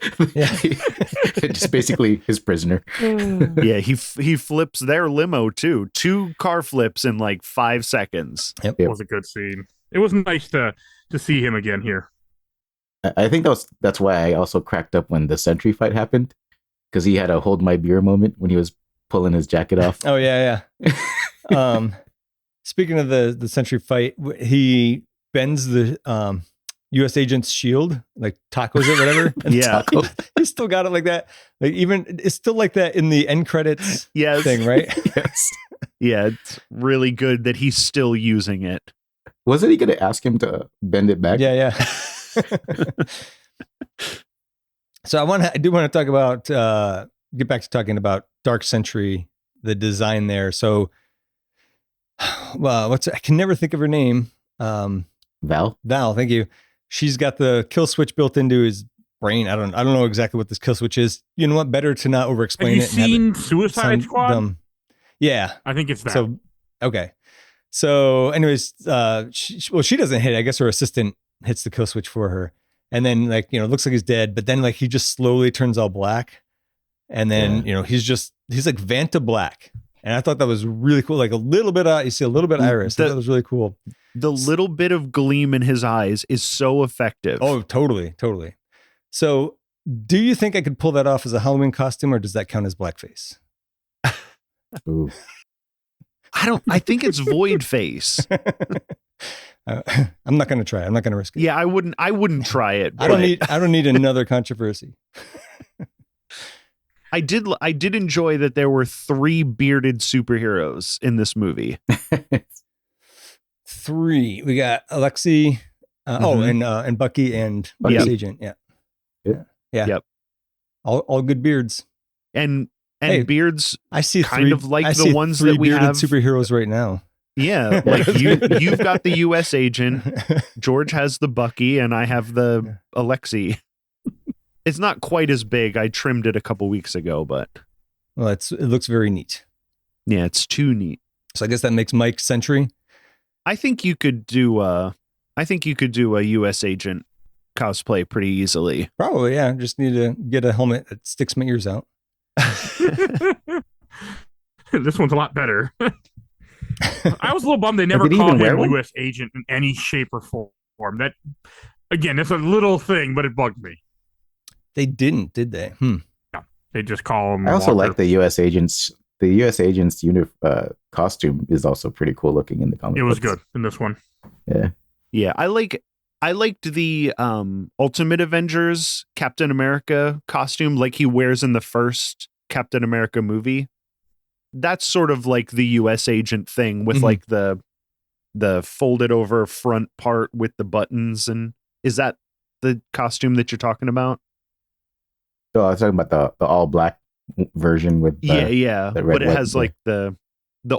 just basically his prisoner. Yeah, he flips their limo too. 2 car flips in like 5 seconds. Yep. It was a good scene. It was nice to see him again here. I think that's why I also cracked up when the Sentry fight happened, because he had a hold my beer moment when he was pulling his jacket off. Oh yeah. Speaking of the Sentry fight, he bends the U.S. agent's shield, like tacos it, whatever. And Yeah. he still got it like that. Like even it's still like that in the end credits Yes. thing, right? Yes. Yeah, it's really good that he's still using it. Wasn't he going to ask him to bend it back? Yeah. So I do want to talk about get back to talking about Dark Sentry, the design there. So, well, I can never think of her name. Val? Val, thank you. She's got the kill switch built into his brain. I don't know exactly what this kill switch is. You know what? Better to not over explain Have it. you and seen have it Suicide sound Squad? dumb. Yeah. I think it's that. So okay. So anyways, she doesn't hit. I guess her assistant hits the kill switch for her. And then it looks like he's dead, but then like he just slowly turns all black. And then, he's like Vanta Black. And I thought that was really cool. Like a little bit, you see a little bit of iris. That was really cool. The little bit of gleam in his eyes is so effective. Oh, totally. So do you think I could pull that off as a Halloween costume, or does that count as blackface? Ooh. I think it's Void Face. I'm not going to try. I'm not going to risk it. Yeah, I wouldn't try it. I don't need another controversy. I did enjoy that there were 3 bearded superheroes in this movie. 3. We got Alexei, and Bucky and Bucky's agent. Yeah. Yep. All good beards. And Hey, beards I see kind of like the ones that we bearded have. Superheroes right now. Yeah, like you've got the U.S. agent, George has the Bucky, and I have the Alexei. It's not quite as big. I trimmed it a couple weeks ago, but Well, it looks very neat. Yeah, it's too neat. So I guess that makes Mike Sentry. I think you could do a U.S. agent cosplay pretty easily. Probably, yeah. Just need to get a helmet that sticks my ears out. This one's a lot better. I was a little bummed they never called him U.S. agent in any shape or form. That, again, it's a little thing, but it bugged me. They didn't, did they? Yeah, they just call him. I also like the U.S. agents. The U.S. agent's costume is also pretty cool looking in the comic. It was good in this one. Yeah. I liked the Ultimate Avengers Captain America costume, like he wears in the first Captain America movie. That's sort of like the U.S. agent thing with like the folded over front part with the buttons. And is that the costume that you're talking about? So I was talking about the all black version with the red, but it has like the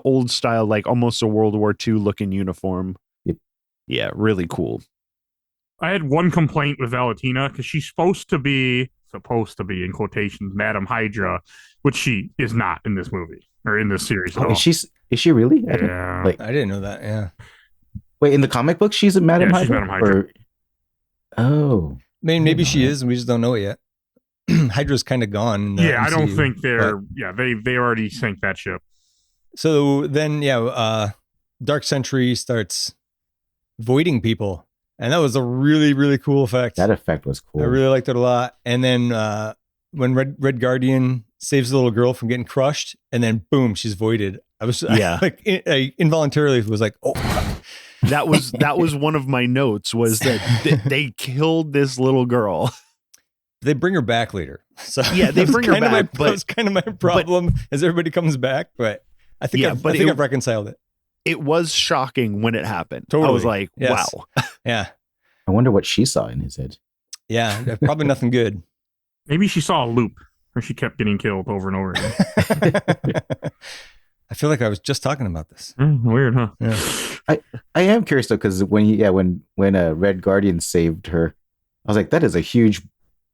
old style, like almost a World War II looking uniform. Yep. Yeah, really cool. I had one complaint with Valentina because she's supposed to be in quotations Madam Hydra, which she is not in this movie or in this series at all. Is she really? Yeah. I didn't know that. Yeah. Wait, in the comic book, she's a Madam Hydra? She's Madam Hydra. Oh. I mean, maybe she is, and we just don't know it yet. Hydra's kind of gone. I don't think they're. They already sank that ship. So then, Dark Sentry starts voiding people, and that was a really, really cool effect. That effect was cool. I really liked it a lot. And then when Red Guardian saves the little girl from getting crushed, and then boom, she's voided. I was I involuntarily was like, oh. That was one of my notes was that they killed this little girl. They bring her back later. So yeah, they bring her back. That was kind of my problem as everybody comes back. But I think I've reconciled it. It was shocking when it happened. Totally. I was like, wow. Yeah. I wonder what she saw in his head. Yeah, probably nothing good. Maybe she saw a loop where she kept getting killed over and over again. I feel like I was just talking about this. Weird, huh? Yeah. I am curious though, because when Red Guardian saved her, I was like, that is a huge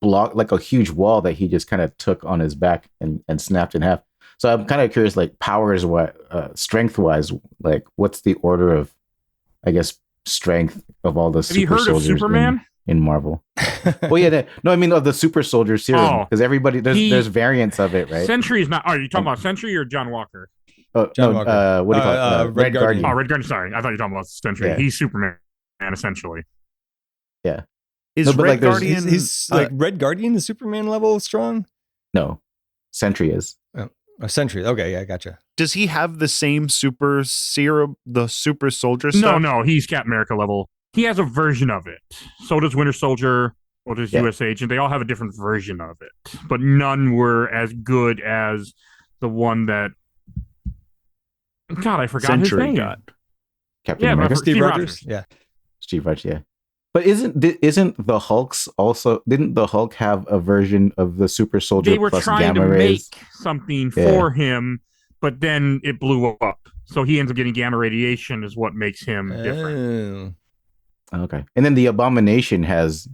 block, like a huge wall that he just kind of took on his back and snapped in half. So I'm kind of curious, like powers, strength wise, like what's the order of, I guess, strength of all the super soldiers? Have you heard of Superman in Marvel? Well, yeah, no, I mean of the super soldier serum, because everybody there's variants of it, right? Sentry is not. Are you talking about Sentry or John Walker? Oh, John Walker. What do you call it? Red Guardian. Oh, Red Guardian. Sorry, I thought you were talking about Sentry. Yeah. He's Superman, essentially. Yeah. Is Red Guardian? He's like Red Guardian, the Superman level strong? No, Sentry is. Oh, Sentry. Okay, yeah, gotcha. Does he have the same super serum, the super soldier stuff? No, he's Captain America level. He has a version of it. So does Winter Soldier. So does U.S. Agent. They all have a different version of it, but none were as good as the one that. God, I forgot Sentry his name. got. Captain America. Steve Rogers. Yeah. Steve Rogers. Yeah. But isn't the Hulk's also? Didn't the Hulk have a version of the super soldier? They were plus trying gamma to rays? make something for him, but then it blew up. So he ends up getting gamma radiation, is what makes him different. Okay. And then the Abomination has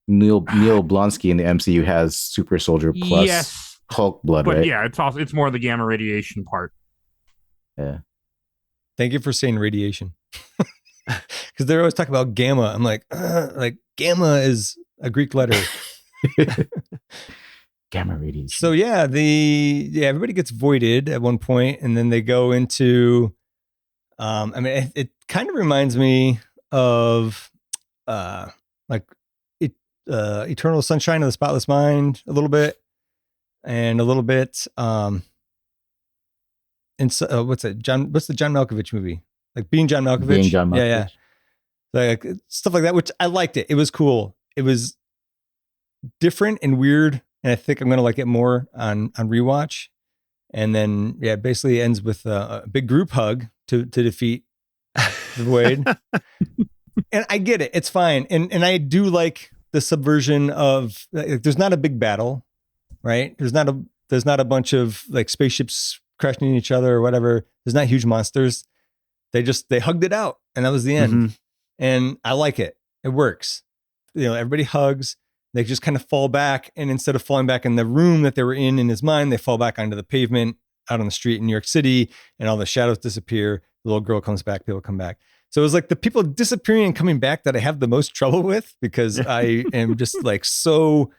Neil Blonsky in the MCU has super soldier plus Hulk blood, but right? yeah, it's more the gamma radiation part. Yeah. Thank you for saying radiation. Because they're always talking about gamma. I'm like gamma is a Greek letter. Gamma radiation. So everybody gets voided at one point, and then they go into. It kind of reminds me of, Eternal Sunshine of the Spotless Mind a little bit, and a little bit. and so, what's the John Malkovich movie? Like Being John Malkovich. Being John Malkovich. Yeah. Like stuff like that, which I liked it. It was cool. It was different and weird, and I think I'm gonna like it more on rewatch. And then it basically ends with a big group hug to defeat the Void. And I get it; it's fine. And I do like the subversion of like, there's not a big battle, right? There's not a bunch of like spaceships crashing into each other or whatever. There's not huge monsters. They hugged it out, and that was the end. Mhm. And I like it. It works. Everybody hugs. They just kind of fall back. And instead of falling back in the room that they were in his mind, they fall back onto the pavement out on the street in New York City, and all the shadows disappear. The little girl comes back. People come back. So it was like the people disappearing and coming back that I have the most trouble with, because I am just like so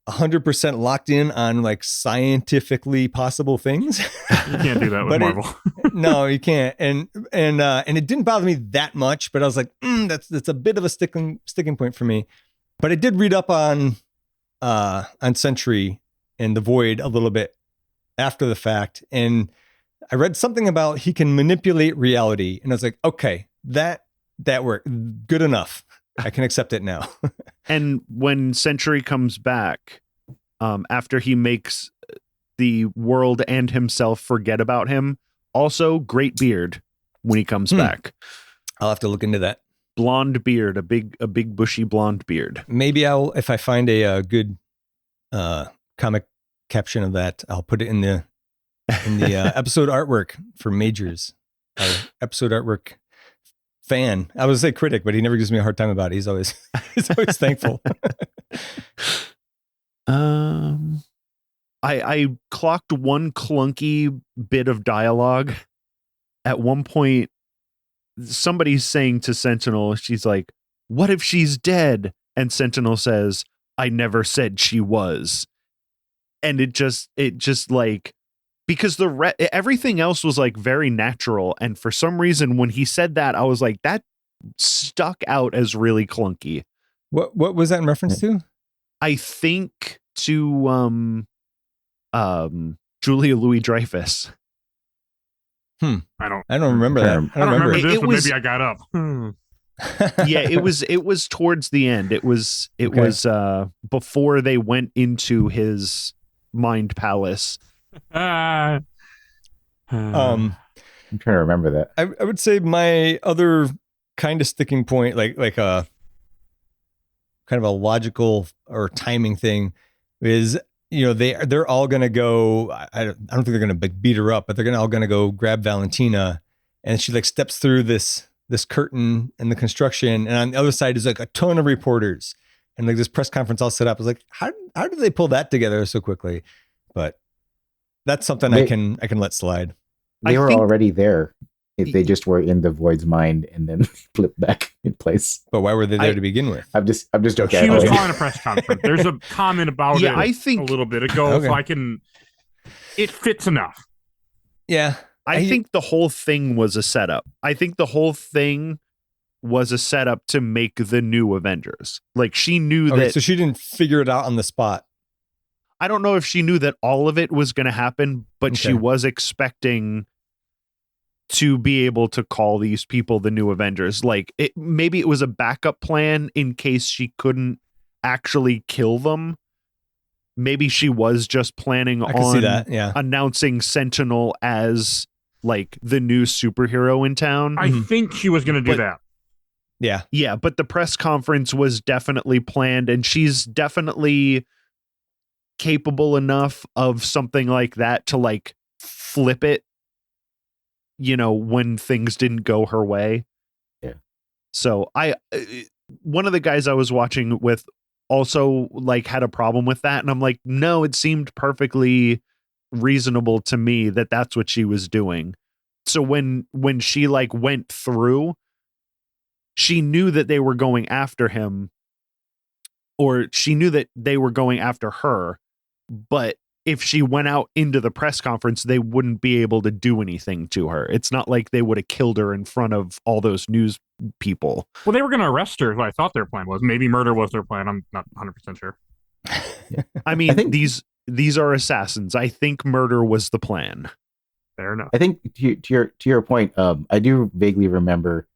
100% locked in on like scientifically possible things. You can't do that with Marvel. No, you can't. And it didn't bother me that much, but I was like, that's a bit of a sticking point for me. But I did read up on Sentry and the Void a little bit after the fact, and I read something about he can manipulate reality, and I was like, okay, that worked. Good enough. I can accept it now. And when Sentry comes back, after he makes the world and himself forget about him, also great beard when he comes back. I'll have to look into that. Blonde beard, a big bushy blonde beard. Maybe if I find a good comic caption of that, I'll put it in the episode artwork for Majors, our episode artwork fan. I would say critic, but he never gives me a hard time about it. He's always thankful. I clocked one clunky bit of dialogue. At one point, somebody's saying to Sentinel, she's like, "What if she's dead?" And Sentinel says, "I never said she was." And it just like, because everything else was like very natural, and for some reason when he said that, I was like, that stuck out as really clunky. What was that in reference to? I think to Julia Louis-Dreyfus. I don't remember that. I don't remember this, it but was, maybe I got up. Yeah, it was towards the end. It was before they went into his mind palace. I'm trying to remember that. I would say my other kind of sticking point, like a kind of a logical or timing thing, is they're all gonna go. I don't think they're gonna beat her up, but they're all gonna go grab Valentina, and she like steps through this curtain in the construction, and on the other side is like a ton of reporters, and like this press conference all set up. I was like, how did they pull that together so quickly? But that's something I can let slide. They were already there. If they just were in the Void's mind and then flipped back in place. But why were they there to begin with? I'm just joking. She was calling a press conference. There's a comment about it I think, a little bit ago, so it fits enough. Yeah. I think the whole thing was a setup. I think the whole thing was a setup to make the new Avengers. Like, she knew that. So she didn't figure it out on the spot. I don't know if she knew that all of it was going to happen, but she was expecting to be able to call these people the new Avengers. Like, maybe it was a backup plan in case she couldn't actually kill them. Maybe she was just planning on announcing Sentinel as like the new superhero in town. I think she was going to do that. Yeah. Yeah, but the press conference was definitely planned, and she's definitely capable enough of something like that to like flip it, when things didn't go her way. Yeah. So one of the guys I was watching with also like had a problem with that, and I'm like, no, it seemed perfectly reasonable to me that that's what she was doing. So when she like went through, she knew that they were going after him, or she knew that they were going after her, but if she went out into the press conference, they wouldn't be able to do anything to her. It's not like they would have killed her in front of all those news people. Well, they were going to arrest her, what I thought their plan was. Maybe murder was their plan. I'm not 100% sure. I mean, these are assassins. I think murder was the plan. Fair enough. I think to your point, I do vaguely remember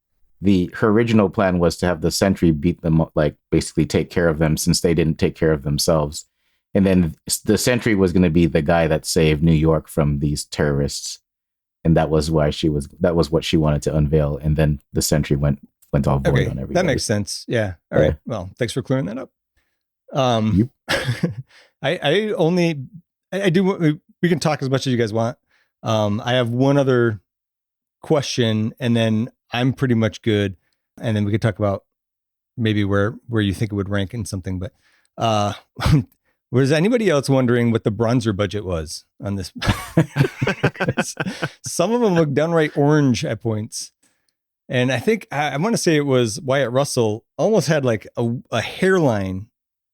her original plan was to have the Sentry beat them, like basically take care of them since they didn't take care of themselves. And then the Sentry was going to be the guy that saved New York from these terrorists. And that was what she wanted to unveil. And then the Sentry went all void on everybody. That makes sense. Yeah. All right. Well, thanks for clearing that up. I do, we can talk as much as you guys want. I have one other question and then I'm pretty much good. And then we could talk about maybe where you think it would rank in something, but, was anybody else wondering what the bronzer budget was on this? Some of them look downright orange at points. And I think, I want to say it was Wyatt Russell almost had like a hairline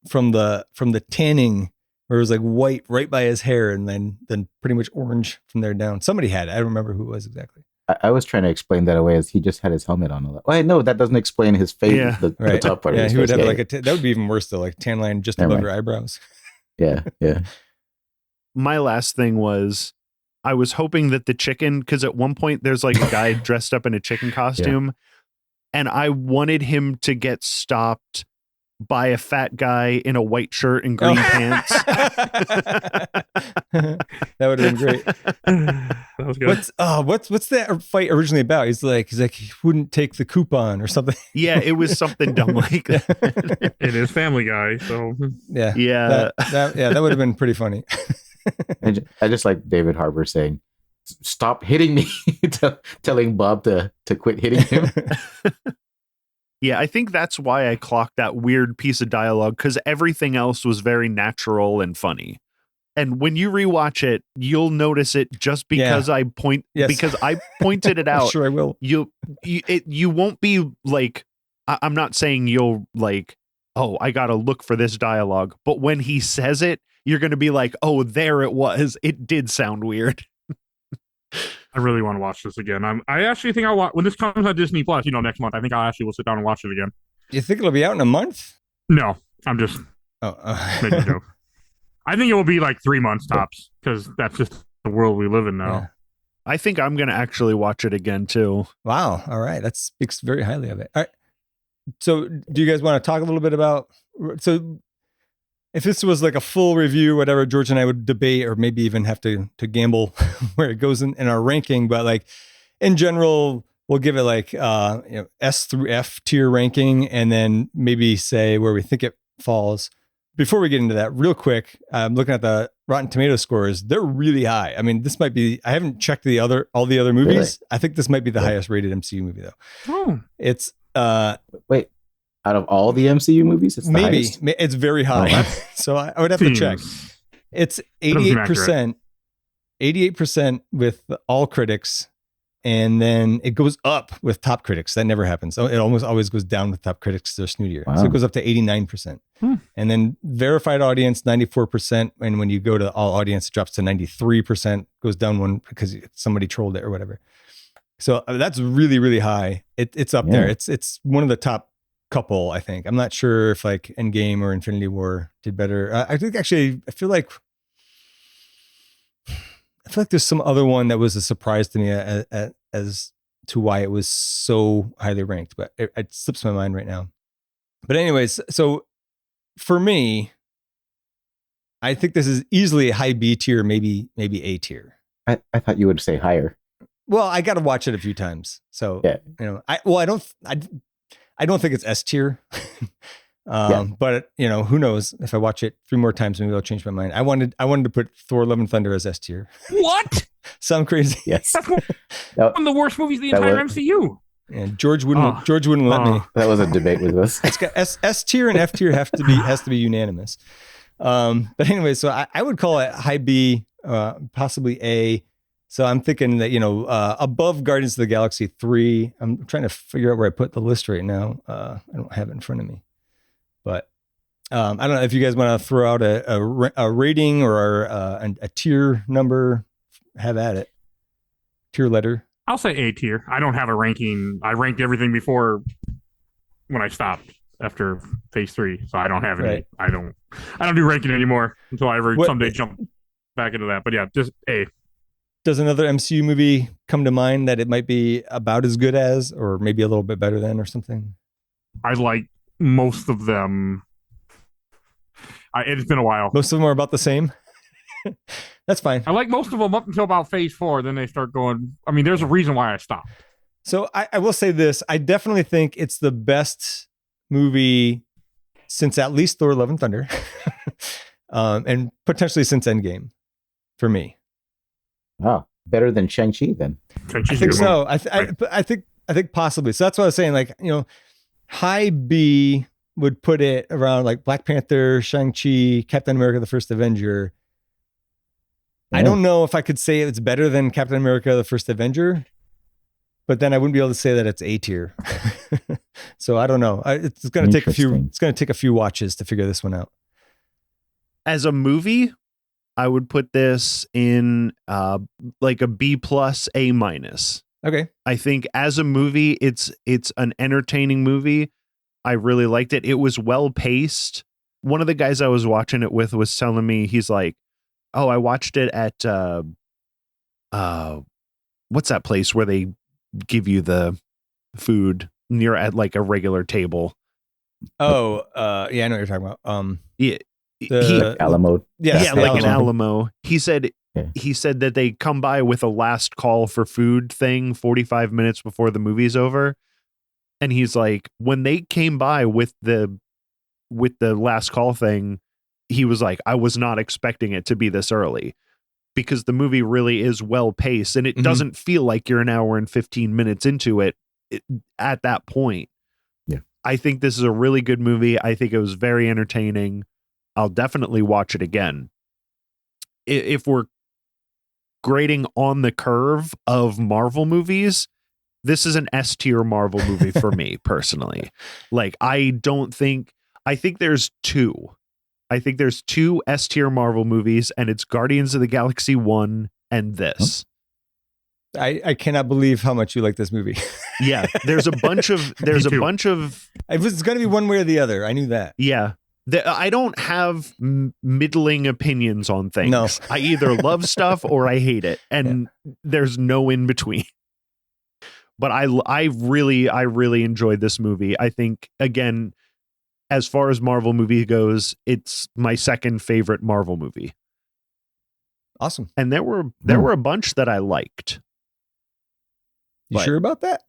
from the tanning where it was like white right by his hair and then pretty much orange from there down. Somebody had it. I don't remember who it was exactly. I was trying to explain that away as he just had his helmet on. Well, no, that doesn't explain his face. Yeah. The top part. Yeah, he would have that would be even worse though, like tan line just above your eyebrows. Yeah. My last thing was I was hoping that the chicken, because at one point there's like a guy dressed up in a chicken costume, and I wanted him to get stopped by a fat guy in a white shirt and green pants. That would have been great. That was good. What's that fight originally about? He's like he wouldn't take the coupon or something. Yeah, it was something dumb like that. It is Family Guy, so yeah. That would have been pretty funny. I just like David Harbour saying, "Stop hitting me," telling Bob to quit hitting him. Yeah, I think that's why I clocked that weird piece of dialogue, because everything else was very natural and funny. And when you rewatch it, you'll notice it just because because I pointed it out. Sure, I will. You won't be like, I'm not saying you'll like, oh, I got to look for this dialogue. But when he says it, you're going to be like, oh, there it was. It did sound weird. I really want to watch this again. I actually think I'll watch when this comes on Disney Plus. Next month. I think I actually will sit down and watch it again. You think it'll be out in a month? No, I'm just making a joke. I think it will be like 3 months tops because that's just the world we live in now. Yeah. I think I'm going to actually watch it again too. Wow. All right. That speaks very highly of it. All right. So do you guys want to talk a little bit about, if this was like a full review, whatever, George and I would debate or maybe even have to gamble where it goes in our ranking. But like in general, we'll give it like, S through F tier ranking and then maybe say where we think it falls. Before we get into that, real quick, I'm looking at the Rotten Tomato scores. They're really high. I mean, this might be, I haven't checked all the other movies. Really? I think this might be the highest rated MCU movie though. Oh. It's, wait, out of all the MCU movies, it's maybe it's very high. So I would have to check. It's 88%, 88% with all critics. And then it goes up with top critics. That never happens. It almost always goes down with top critics. They're snootier. Wow. So it goes up to 89%. And then verified audience, 94%. And when you go to all audience, it drops to 93%, goes down one because somebody trolled it or whatever. So that's really, really high. It's up there. It's one of the top couple, I think. I'm not sure if like Endgame or Infinity War did better. I think actually, I feel like there's some other one that was a surprise to me as to why it was so highly ranked, but it slips my mind right now. But anyways, so for me, I think this is easily a high B tier, maybe A tier. I thought you would say higher. Well, I got to watch it a few times. So, I don't think it's S tier. But who knows? If I watch it 3 more times, maybe I'll change my mind. I wanted to put Thor: Love and Thunder as S tier. What? Sound crazy? Yes. That's one of the worst movies in the entire MCU. And George wouldn't let me. That was a debate with us. It's got S tier and F tier has to be unanimous. But anyway, so I would call it high B, possibly A. So I'm thinking that, above Guardians of the Galaxy 3. I'm trying to figure out where I put the list right now. I don't have it in front of me. But I don't know if you guys want to throw out a rating or a tier number. Have at it. Tier letter. I'll say A tier. I don't have a ranking. I ranked everything before when I stopped after phase 3. So I don't have any. Right. I don't do ranking anymore until I ever someday jump back into that. But yeah, just A. Does another MCU movie come to mind that it might be about as good as, or maybe a little bit better than, or something? I like most of them. It's been a while. Most of them are about the same. That's fine. I like most of them up until about phase 4. Then they start going. I mean, there's a reason why I stopped. So I will say this. I definitely think it's the best movie since at least Thor: Love and Thunder, and potentially since Endgame, for me. Wow, better than Shang-Chi then. I think so. I think possibly. So that's what I was saying. Like, high B would put it around like Black Panther, Shang-Chi, Captain America: The First Avenger. I don't know if I could say it's better than Captain America: The First Avenger, but then I wouldn't be able to say that it's A tier. So I don't know. It's going to take a few. It's going to take a few watches to figure this one out. As a movie, I would put this in like a B plus, A minus. Okay. I think as a movie, it's an entertaining movie. I really liked it. It was well paced. One of the guys I was watching it with was telling me, he's like, "Oh, I watched it at what's that place where they give you the food near at like a regular table?" Oh, yeah, I know what you're talking about. Yeah. Like Alamo. Yeah, like Alamo. an Alamo. He said that they come by with a last call for food thing 45 minutes before the movie's over. And he's like, when they came by with the last call thing, he was like, I was not expecting it to be this early, because the movie really is well paced and it doesn't feel like you're an hour and 15 minutes into it at that point. Yeah. I think this is a really good movie. I think it was very entertaining. I'll definitely watch it again. If we're grading on the curve of Marvel movies, this is an S tier Marvel movie for me personally. Like, I think there's two. I think there's two S tier Marvel movies, and it's Guardians of the Galaxy 1 and this. I cannot believe how much you like this movie. Yeah, there's a bunch of It was going to be one way or the other. I knew that. Yeah. I don't have middling opinions on things. No. I either love stuff or I hate it, and there's no in between. But I really enjoyed this movie. I think, again, as far as Marvel movie goes, it's my second favorite Marvel movie. Awesome. And there were a bunch that I liked. You sure about that?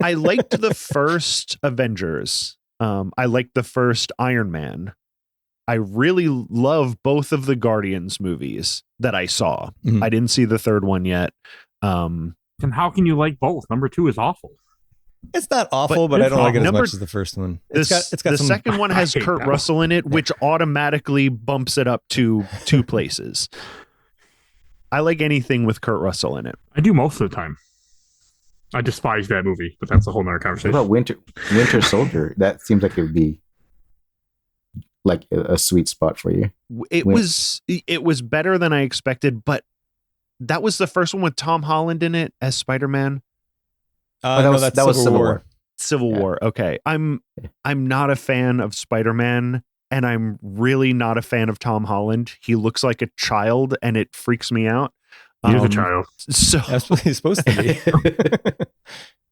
I liked the first Avengers. I liked the first Iron Man. I really love both of the Guardians movies that I saw. Mm-hmm. I didn't see the third one yet. And how can you like both? Number 2 is awful. It's not awful, but I don't like it as much as the first one. It's got the some, second one has Kurt Russell in it, which automatically bumps it up to 2 places. I like anything with Kurt Russell in it. I do most of the time. I despise that movie, but that's a whole nother conversation. What about Winter Soldier? That seems like it would be like a sweet spot for you. It was better than I expected, but that was the first one with Tom Holland in it as Spider-Man. That was Civil War. Civil War. Okay. I'm not a fan of Spider-Man, and I'm really not a fan of Tom Holland. He looks like a child and it freaks me out. He's a child. So that's what he's supposed to be.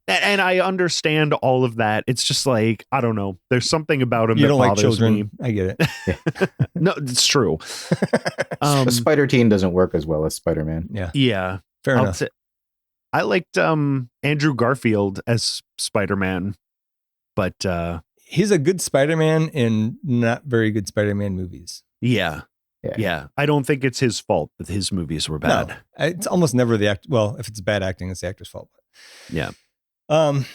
And I understand all of that. It's just like, I don't know. There's something about him you that don't like bothers children. me. I get it. No, it's true. Spider-Teen doesn't work as well as Spider-Man. Yeah. Fair enough. I liked Andrew Garfield as Spider-Man, but he's a good Spider-Man in not very good Spider-Man movies. Yeah. I don't think it's his fault that his movies were bad. No, it's almost never the act. Well, if it's bad acting, it's the actor's fault. Yeah. And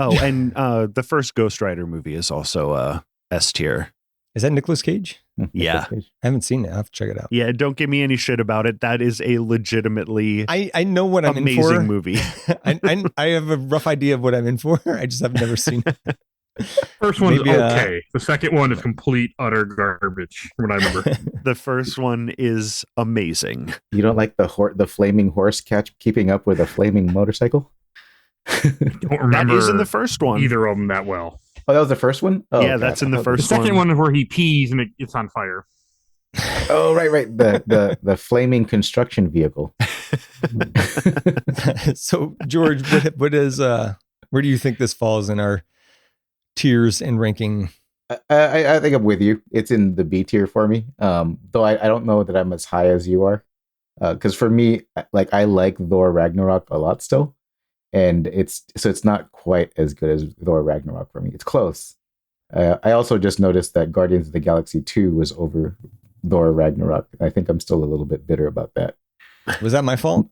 the first Ghost Rider movie is also S tier. Is that Nicolas Cage? Yeah. I haven't seen it. I'll have to check it out. Yeah, don't give me any shit about it. That is a legitimately I know what I'm amazing in for. Movie. I have a rough idea of what I'm in for. I just have never seen it. First one's okay. The second one is complete, utter garbage, from what I remember. The first one is amazing. You don't like the flaming horse keeping up with a flaming motorcycle? Don't remember that is in the first one. Either of them that well. Oh, that was the first one? Oh, yeah, God. that's in the first one. The second one one is where he pees and it's on fire. Oh, right. The flaming construction vehicle. So, George, what is where do you think this falls in our tiers and ranking? I think I'm with you. It's in the B tier for me. Though I don't know that I'm as high as you are. Because for me, like I like Thor Ragnarok a lot still, and it's not quite as good as Thor Ragnarok for me. It's close. I also just noticed that Guardians of the Galaxy 2 was over Thor Ragnarok. I think I'm still a little bit bitter about that. Was that my fault?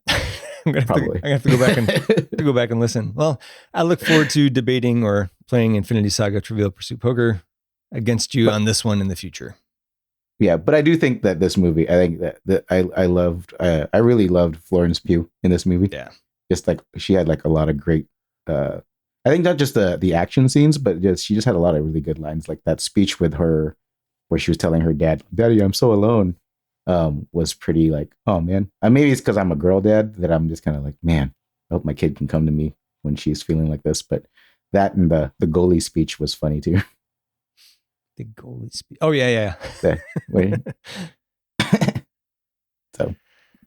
Probably. I have to go back and go back and listen. Well, I look forward to debating or playing Infinity Saga Trivial Pursuit Poker against you on this one in the future. Yeah, but I do think that this movie, I think that I really loved Florence Pugh in this movie. Yeah. Just like she had like a lot of great, I think not just the action scenes, but she just had a lot of really good lines. Like that speech with her where she was telling her dad, "Daddy, I'm so alone," was pretty like, oh man. Maybe it's because I'm a girl dad that I'm just kind of like, man, I hope my kid can come to me when she's feeling like this. But that and the goalie speech was funny too. The goalie speech. Oh yeah. So,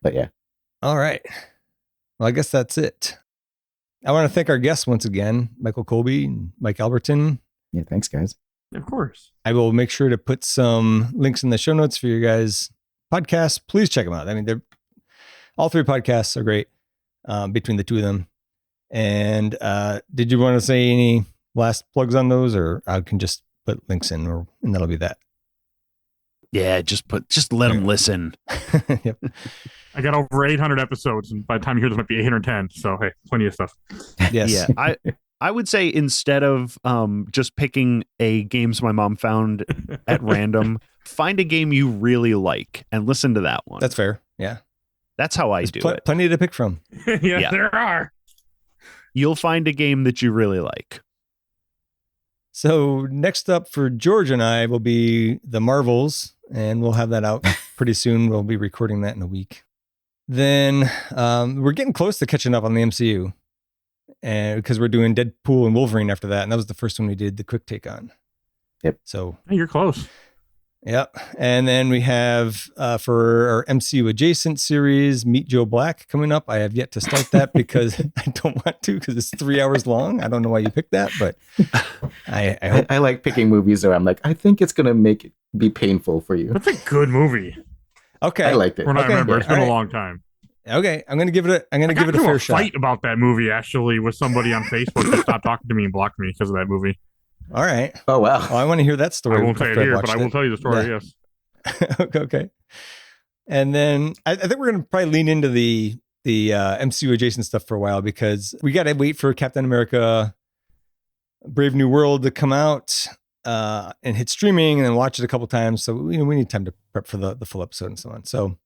but yeah. All right. Well, I guess that's it. I want to thank our guests once again, Michael Colby and Mike Albertin. Yeah, thanks, guys. Of course. I will make sure to put some links in the show notes for you guys' podcasts. Please check them out. I mean, they're all three podcasts are great between the two of them. And did you want to say any last plugs on those, or I can just put links in, and that'll be that. Yeah, just let them listen. Yep. I got over 800 episodes, and by the time you hear this, might be 810. So hey, plenty of stuff. Yes. Yeah, I would say instead of just picking a games my mom found at random, find a game you really like and listen to that one. That's fair. Yeah. That's how I do it. Plenty to pick from. Yeah, there are. You'll find a game that you really like. So next up for George and I will be the Marvels, and we'll have that out pretty soon. We'll be recording that in a week. Then we're getting close to catching up on the MCU, and because we're doing Deadpool and Wolverine after that, and that was the first one we did the quick take on. Yep. So Hey, you're close. Yep. And then we have for our MCU adjacent series, Meet Joe Black coming up. I have yet to start that because I don't want to, because it's 3 hours long. I don't know why you picked that, but I hope. I like picking movies where I'm like, I think it's gonna make it be painful for you. That's a good movie. Okay. I liked it. When I remember, it's been All a right. long time. Okay. I'm gonna give it a fair shot. Fight about that movie actually with somebody on Facebook who stopped talking to me and blocked me because of that movie. All right. Oh wow. Well, I want to hear that story. I won't say it after I've here, but watched I will it. tell you the story. Yeah. Yes. Okay. And then I think we're going to probably lean into the MCU adjacent stuff for a while, because we got to wait for Captain America Brave New World to come out and hit streaming, and then watch it a couple times. So we need time to prep for the full episode and so on. So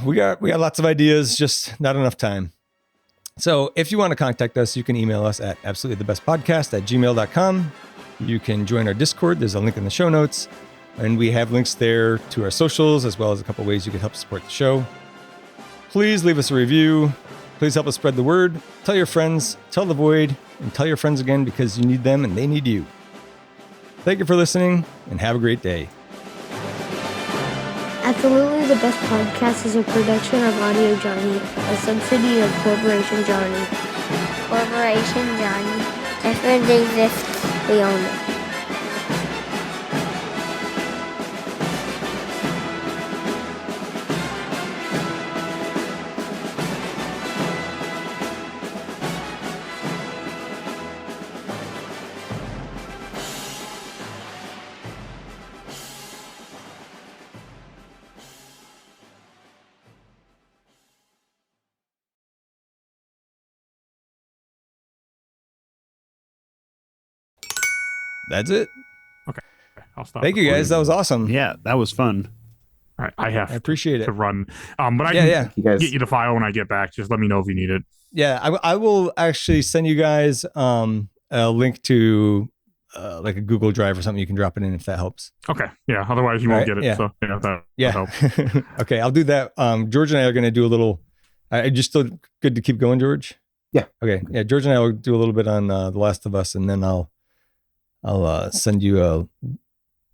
we got lots of ideas, just not enough time. So if you want to contact us, you can email us at absolutelythebestpodcast@gmail.com. You can join our Discord. There's a link in the show notes. And we have links there to our socials, as well as a couple ways you can help support the show. Please leave us a review. Please help us spread the word. Tell your friends, tell the void, and tell your friends again, because you need them and they need you. Thank you for listening, and have a great day. Absolutely the Best Podcast is a production of Audio Johnny, a subsidy of Corporation Johnny. Corporation Johnny. If it exists, we own it. That's it. I'll stop. Thank you, guys. That was awesome. Yeah, that was fun. All right, I have I appreciate to it. run. But I Yeah. can You guys, get you the file when I get back. Just let me know if you need it. Yeah, I will actually send you guys a link to like a Google Drive or something. You can drop it in if that helps. Okay. Yeah. Otherwise, you won't Right, get it. yeah. So that Yeah. helps. Okay, I'll do that. George and I are going to do a little. Just still good to keep going, George? Yeah. Okay. Yeah, George and I will do a little bit on The Last of Us, and then I'll send you a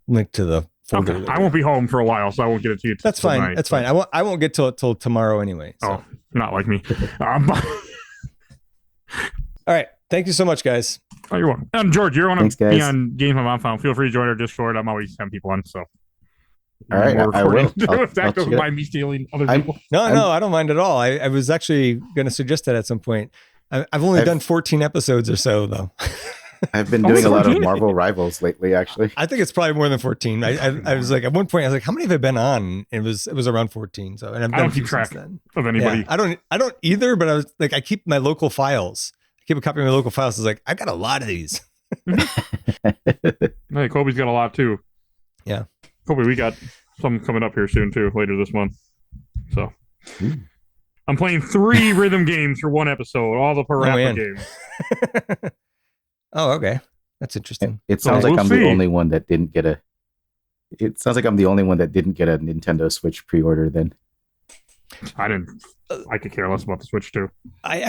link to the folder. Okay. I won't be home for a while, so I won't get it to you. That's fine. Tonight, That's fine. I won't get till tomorrow anyway. So. Oh, not like me. All right. Thank you so much, guys. Oh, you're welcome. And George, you're want to be guys. on Games My Mom Found. Feel free to join our Discord. I'm always having people on. So. All right, I will. If that doesn't mind me stealing other people. No, I don't mind at all. I was actually going to suggest that at some point. I've only done 14 episodes or so, though. I've been doing a lot of Marvel Rivals lately, actually. I think it's probably more than 14. I was like, at one point, I was like, how many have I been on? It was around 14. So, and I've done I don't keep track of anybody. Yeah, I don't either. But I was like, I keep my local files. I keep a copy of my local files. I was like, I've got a lot of these. Hey, Colby's got a lot too. Yeah, Colby, we got some coming up here soon too, later this month. So. I'm playing 3 rhythm games for one episode, all the Parappa games. Oh, okay. That's interesting. It sounds like I'm the only one that didn't get a. It sounds like I'm the only one that didn't get a Nintendo Switch pre-order. Then I didn't. I could care less about the Switch too. I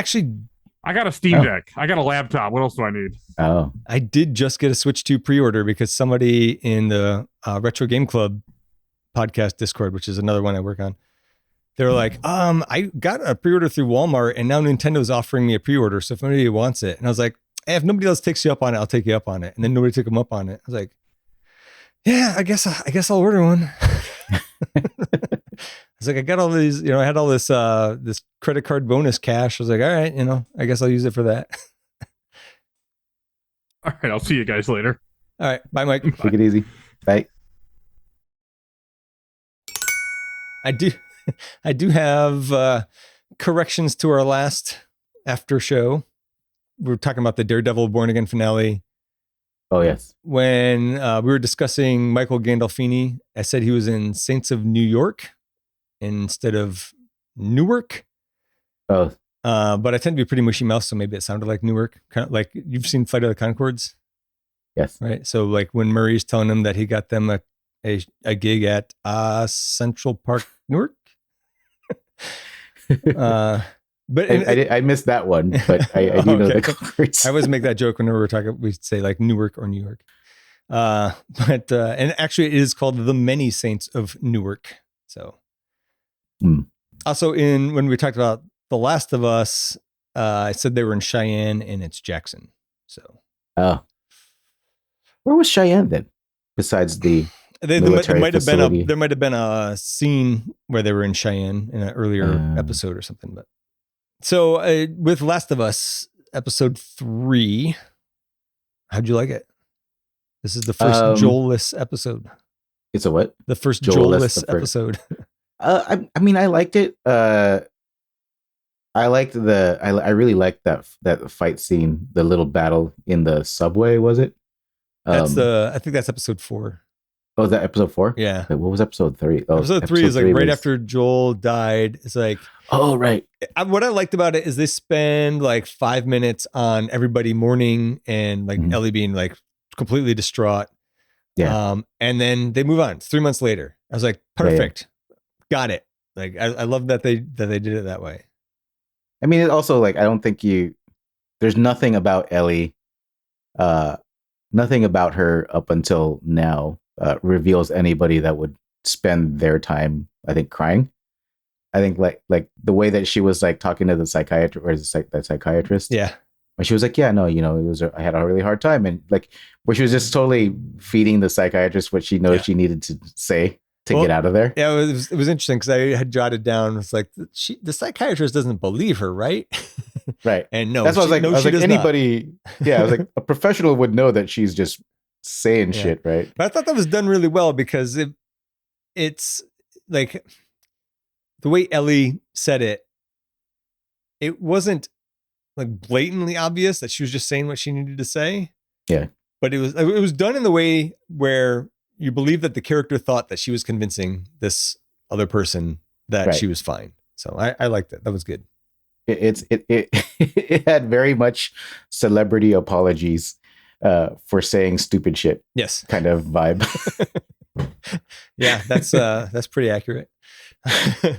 got a Steam Deck. I got a laptop. What else do I need? Oh, I did just get a Switch 2 pre-order because somebody in the Retro Game Club podcast Discord, which is another one I work on, they were like, I got a pre-order through Walmart and now Nintendo's offering me a pre-order. So if anybody wants it, and I was like, hey, if nobody else takes you up on it, I'll take you up on it. And then nobody took them up on it. I was like, yeah, I guess I'll order one. I was like, I got all these, I had all this this credit card bonus cash. I was like, all right, I guess I'll use it for that. All right, I'll see you guys later. All right, bye, Mike. Take it easy. Bye. I do have corrections to our last after show. We were talking about the Daredevil Born Again finale. Oh, yes. When we were discussing Michael Gandolfini, I said he was in Saints of New York instead of Newark. Oh. But I tend to be pretty mushy mouth, so maybe it sounded like Newark. Kind of like you've seen Flight of the Conchords? Yes. Right. So like when Murray's telling him that he got them a gig at Central Park, Newark. But I missed that one, but I do know the Conchords. I always make that joke whenever we're talking. We say like Newark or New York. But and actually, it is called the Many Saints of Newark. So, also when we talked about The Last of Us, I said they were in Cheyenne and it's Jackson. So, where was Cheyenne then? Besides the there might have been a scene where they were in Cheyenne in an earlier episode or something. But so with Last of Us episode 3, how'd you like it? This is the first Joel-less episode. It's a what? The first Joel-less episode. I mean, I liked it. I really liked that fight scene, the little battle in the subway. Was it? I think that's episode 4. Oh, is that episode 4? Yeah. Wait, what was episode 3? Oh, episode 3 is like right after Joel died. It's like, oh, right. What I liked about it is they spend like 5 minutes on everybody mourning and like Ellie being like completely distraught. Yeah. And then they move on. It's 3 months later. I was like, perfect. Yeah. Got it. Like, I love that they did it that way. I mean, it also like, I don't think there's nothing about Ellie, nothing about her up until now reveals anybody that would spend their time, I think, crying. I think like the way that she was like talking to the psychiatrist or the psychiatrist. Yeah. When she was like, yeah, no, I had a really hard time. And like, where she was just totally feeding the psychiatrist what she knows she needed to say to get out of there. Yeah, it was interesting because I had jotted down, it's like, the psychiatrist doesn't believe her, right? Right. And no, that's what I was like, anybody, I was like, a professional would know that she's just saying shit, right? But I thought that was done really well because it's like the way Ellie said it, it wasn't like blatantly obvious that she was just saying what she needed to say. Yeah. But it was done in the way where you believe that the character thought that she was convincing this other person that she was fine. So I liked it. That was good. It had very much celebrity apologies for saying stupid shit. Yes. Kind of vibe. Yeah, that's pretty accurate.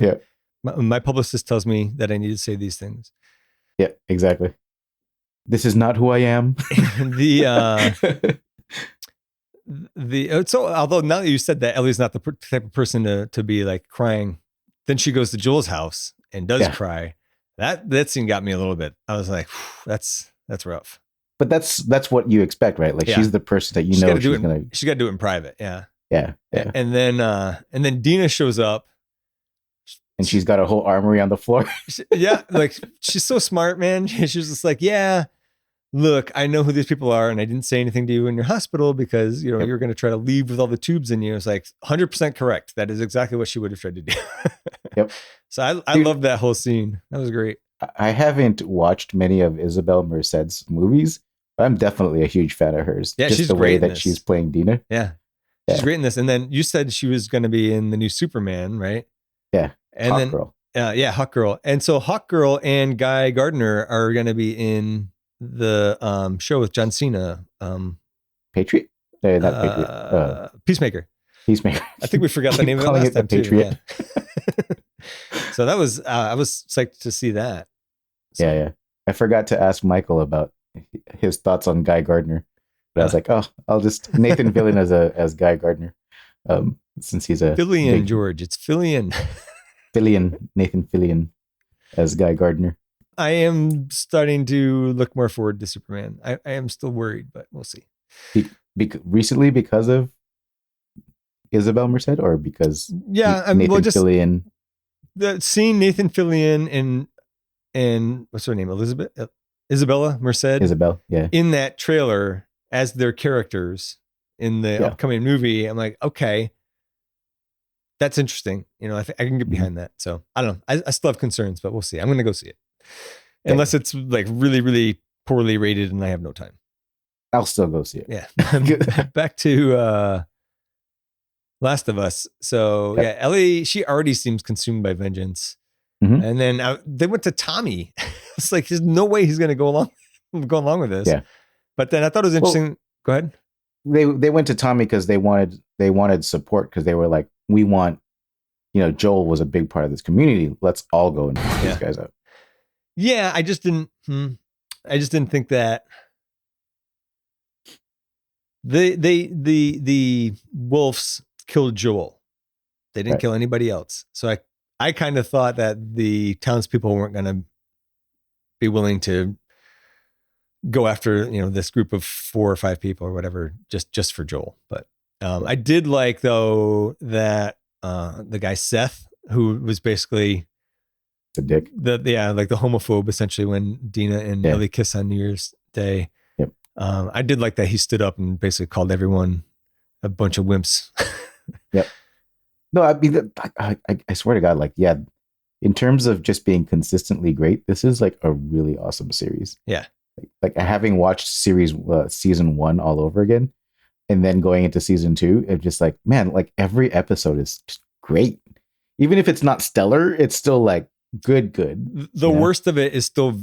Yeah. My publicist tells me that I need to say these things. Yeah, exactly. This is not who I am. So although now that you said that Ellie's not the type of person to be like crying, then she goes to Joel's house and does cry. That scene got me a little bit. I was like, that's rough. But that's what you expect, right? Like she's the person that she's got to do it in private. Yeah. Yeah. And then Dina shows up. And she's got a whole armory on the floor. Yeah. Like she's so smart, man. She's just like, yeah, look, I know who these people are. And I didn't say anything to you in your hospital because, you were going to try to leave with all the tubes in you. It's like 100% correct. That is exactly what she would have tried to do. Yep. So I love that whole scene. That was great. I haven't watched many of Isabel Merced's movies, but I'm definitely a huge fan of hers. Yeah, just she's the way great that she's playing Dina. Yeah. She's great in this. And then you said she was going to be in the new Superman, right? Yeah. And Hawk Girl. Hawk Girl. And so Hawk Girl and Guy Gardner are going to be in the show with John Cena. Patriot? No, not Patriot. Peacemaker. Peacemaker. I think we forgot the name of it last time too. Yeah. So that was I was psyched to see that. So. Yeah. I forgot to ask Michael about his thoughts on Guy Gardner, but I was like, I'll just Nathan Fillion as Guy Gardner, since he's a Fillion, George. It's Fillion. Nathan Fillion as Guy Gardner. I am starting to look more forward to Superman. I am still worried, but we'll see. Recently, because of Isabel Merced, or because Nathan Fillion. Seeing Nathan Fillion and what's her name, Isabella Merced, in that trailer as their characters in the upcoming movie, I'm like, okay, that's interesting. I can get behind that. So I don't know. I still have concerns, but we'll see. I'm going to go see it. Unless it's like really, really poorly rated and I have no time. I'll still go see it. Yeah. Back to Last of Us. So Ellie, she already seems consumed by vengeance. Mm-hmm. And then they went to Tommy. It's like, there's no way he's going to go along with this. Yeah. But then I thought it was interesting. Well, go ahead. They went to Tommy because they wanted support, because they were like, we want, Joel was a big part of this community. Let's all go and help these guys out. Yeah, I just didn't think that the wolves killed Joel. They didn't kill anybody else. So I kind of thought that the townspeople weren't going to be willing to go after, this group of 4 or 5 people or whatever, just for Joel. But I did like, though, that the guy Seth, who was basically the dick, like the homophobe, essentially, when Dina and Ellie kiss on New Year's Day. Yep. I did like that he stood up and basically called everyone a bunch of wimps. Yep. No, I mean, I swear to God, like, in terms of just being consistently great, this is like a really awesome series. Yeah. Like having watched season 1 all over again, and then going into season 2, it's just like, man, like every episode is just great. Even if it's not stellar, it's still like good. The worst of it is still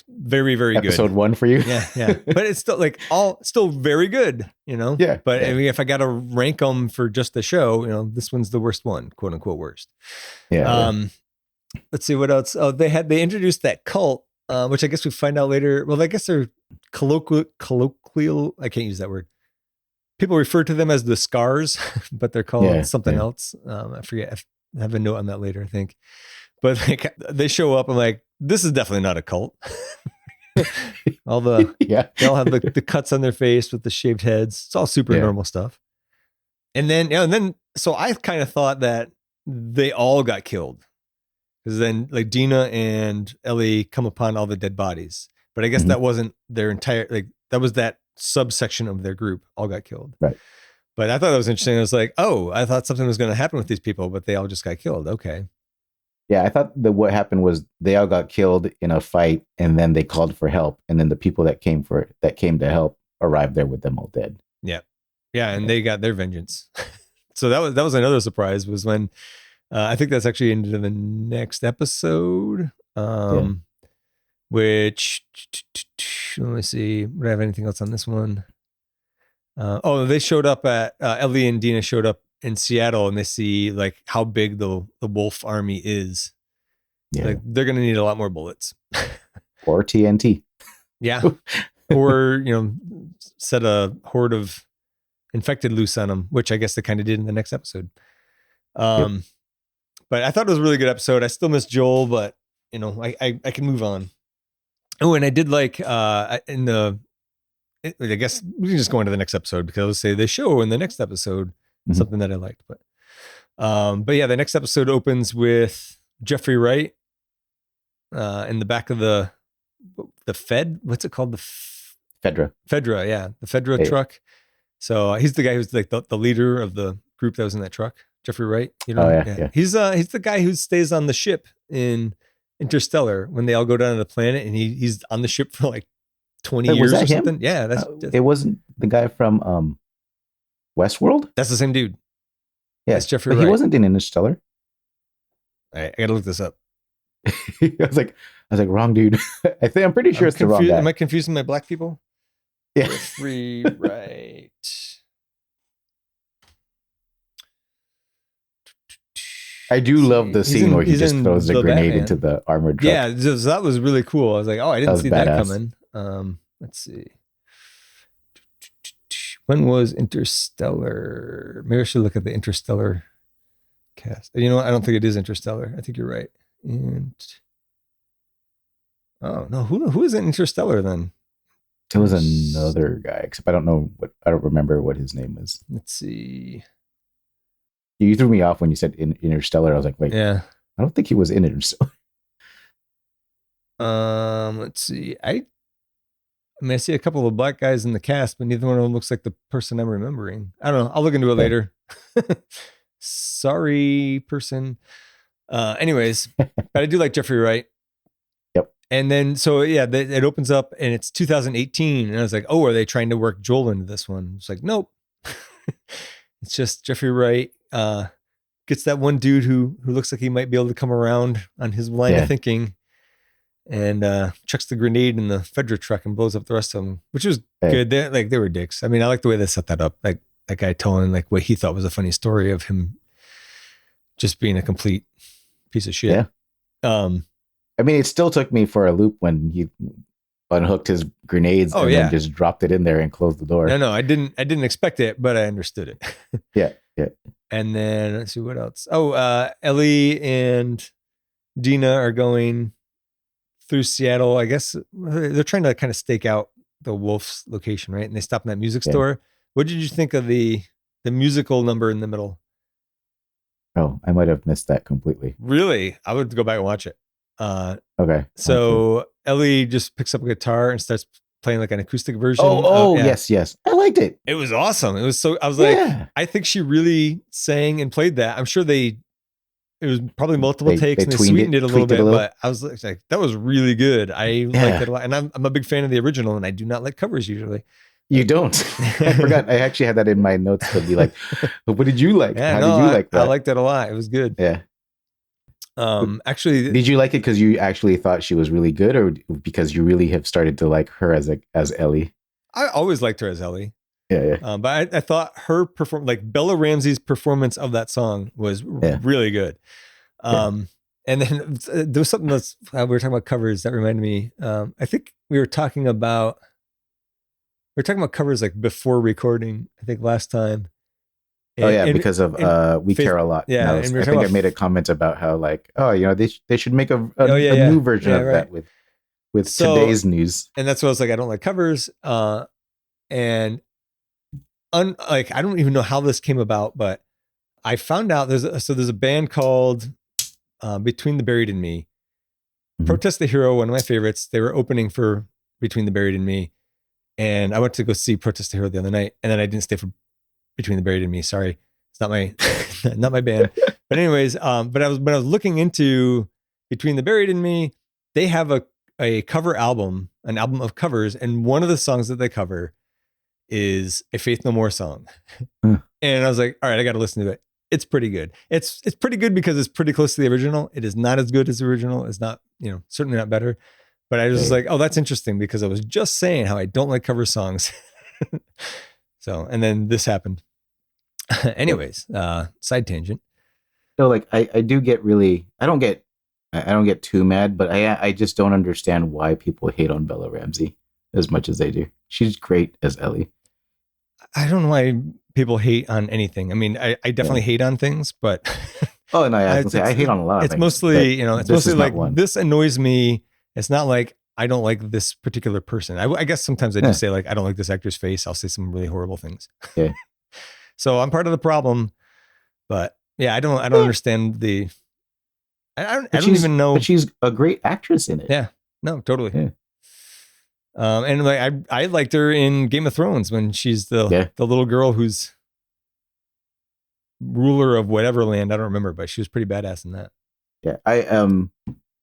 very, very good. Episode 1 for you. Yeah. But it's still like still very good, Yeah. But I mean, if I got to rank them for just the show, this one's the worst one, quote unquote worst. Yeah. Let's see what else. Oh, they introduced that cult, which I guess we find out later. Well, I guess they're colloquial. I can't use that word. People refer to them as the Scars, but they're called something else. I forget. I have a note on that later, I think. But they show up. I'm like, this is definitely not a cult. They all have the cuts on their face with the shaved heads. It's all super normal stuff. And then so I kind of thought that they all got killed, because then like Dina and Ellie come upon all the dead bodies. But I guess that wasn't their entire, like that was that subsection of their group all got killed. Right. But I thought that was interesting. I was like, oh, I thought something was going to happen with these people, but they all just got killed. Okay. Yeah, I thought that what happened was they all got killed in a fight, and then they called for help, and then the people that came to help arrived there with them all dead. Yeah, and they got their vengeance. So that was another surprise, was when I think that's actually into the next episode. Which let me see. Would I have anything else on this one? They showed up at Ellie and Dina showed up in Seattle, and they see like how big the wolf army is. Yeah. Like they're going to need a lot more bullets. Or TNT. Yeah. Or, set a horde of, infected loose on him, which I guess they kind of did in the next episode. But I thought it was a really good episode. I still miss Joel, but I can move on. Oh, and I did like I guess we can just go into the next episode because I would say they show in the next episode something that I liked. But yeah, the next episode opens with Jeffrey Wright in the back of the Fed. What's it called? Fedra. Yeah, the Fedra truck. So he's the guy who's like the leader of the group that was in that truck. Jeffrey Wright. Yeah. He's the guy who stays on the ship in Interstellar when they all go down to the planet, and he's on the ship for like 20 years or something. Him? Yeah, that's it. Wasn't the guy from Westworld? That's the same dude. Yeah, that's Jeffrey Wright. He wasn't in Interstellar. I gotta look this up. I was like, wrong dude. I'm pretty sure it's the wrong guy. Am I confusing my black people? Yeah. Jeffrey Wright. I do love the scene where he just throws a grenade into the armored truck. Yeah, that was really cool. I was like, oh, I didn't see that coming. Let's see. When was Interstellar? Maybe I should look at the Interstellar cast. You know what? I don't think it is Interstellar. I think you're right. And oh no, who is in Interstellar then? It was another guy, except I don't remember what his name was. Let's see. You threw me off when you said Interstellar. I was like, wait, I don't think he was in Interstellar. Let's see. I see a couple of black guys in the cast, but neither one of them looks like the person I'm remembering. I don't know. I'll look into it later. Sorry, person. Anyways, but I do like Jeffrey Wright. Yep. And then, so yeah, it opens up and it's 2018. And I was like, oh, are they trying to work Joel into this one? It's like, nope. It's just Jeffrey Wright gets that one dude who looks like he might be able to come around on his line of thinking, and chucks the grenade in the Fedra truck and blows up the rest of them, which was good. They were dicks. I mean, I like the way they set that up. Like that guy telling like what he thought was a funny story of him just being a complete piece of shit. Yeah. I mean, it still took me for a loop when he unhooked his grenades and then just dropped it in there and closed the door. No, I didn't expect it, but I understood it. Yeah. And then let's see what else. Oh, Ellie and Dina are going through Seattle. I guess they're trying to kind of stake out the Wolf's location, right? And they stop in that music store. What did you think of the musical number in the middle? Oh, I might have missed that completely. Really? I would go back and watch it. Okay. So Ellie just picks up a guitar and starts playing like an acoustic version. Yes. I liked it. It was awesome. It was so, I was like, I think she really sang and played that. I'm sure it was probably multiple takes and they sweetened it a little bit, but I was like, that was really good. I liked it a lot. And I'm a big fan of the original, and I do not like covers usually. You don't. I forgot. I actually had that in my notes to be like, what did you like? How did you like that? I liked it a lot. It was good. Yeah. Actually, did you like it because you actually thought she was really good, or because you really have started to like her as Ellie? I always liked her as Ellie. Yeah. But I thought her like Bella Ramsey's performance of that song was really good. And then there was something that's we were talking about covers that reminded me. I think we were talking about covers like before recording. I think last time. Because of We Care a Lot. Yeah, I think I made a comment about how like, they should make a new version of that with today's news. And that's what I was like. I don't like covers. And like I don't even know how this came about, but I found out there's a band called Between the Buried and Me. Mm-hmm. Protest the Hero, one of my favorites. They were opening for Between the Buried and Me, and I went to go see Protest the Hero the other night, and then I didn't stay for Between the Buried and Me. Sorry, it's not my band. But anyways, when I was looking into Between the Buried and Me, they have a cover album, an album of covers, and one of the songs that they cover is a Faith No More song. And I was like, all right, I got to listen to it. It's pretty good. It's pretty good because it's pretty close to the original. It is not as good as the original. It's not, certainly not better. But I was just like, oh, that's interesting because I was just saying how I don't like cover songs. So, and then this happened. Anyways, side tangent. So like, I do get really, I don't get too mad, but I just don't understand why people hate on Bella Ramsey as much as they do. She's great as Ellie. I don't know why people hate on anything. I mean, I definitely hate on things, but Oh no, I was gonna say I hate on a lot of it's things. mostly, it's mostly like one. this annoys me. It's not like I don't like this particular person. I guess sometimes I just say like I don't like this actor's face. I'll say some really horrible things. Yeah. So I'm part of the problem, but yeah, I don't understand the. I don't even know. But she's a great actress in it. Yeah. No, totally. Yeah. And like I liked her in Game of Thrones when she's the little girl who's ruler of whatever land. I don't remember, but she was pretty badass in that. Yeah. I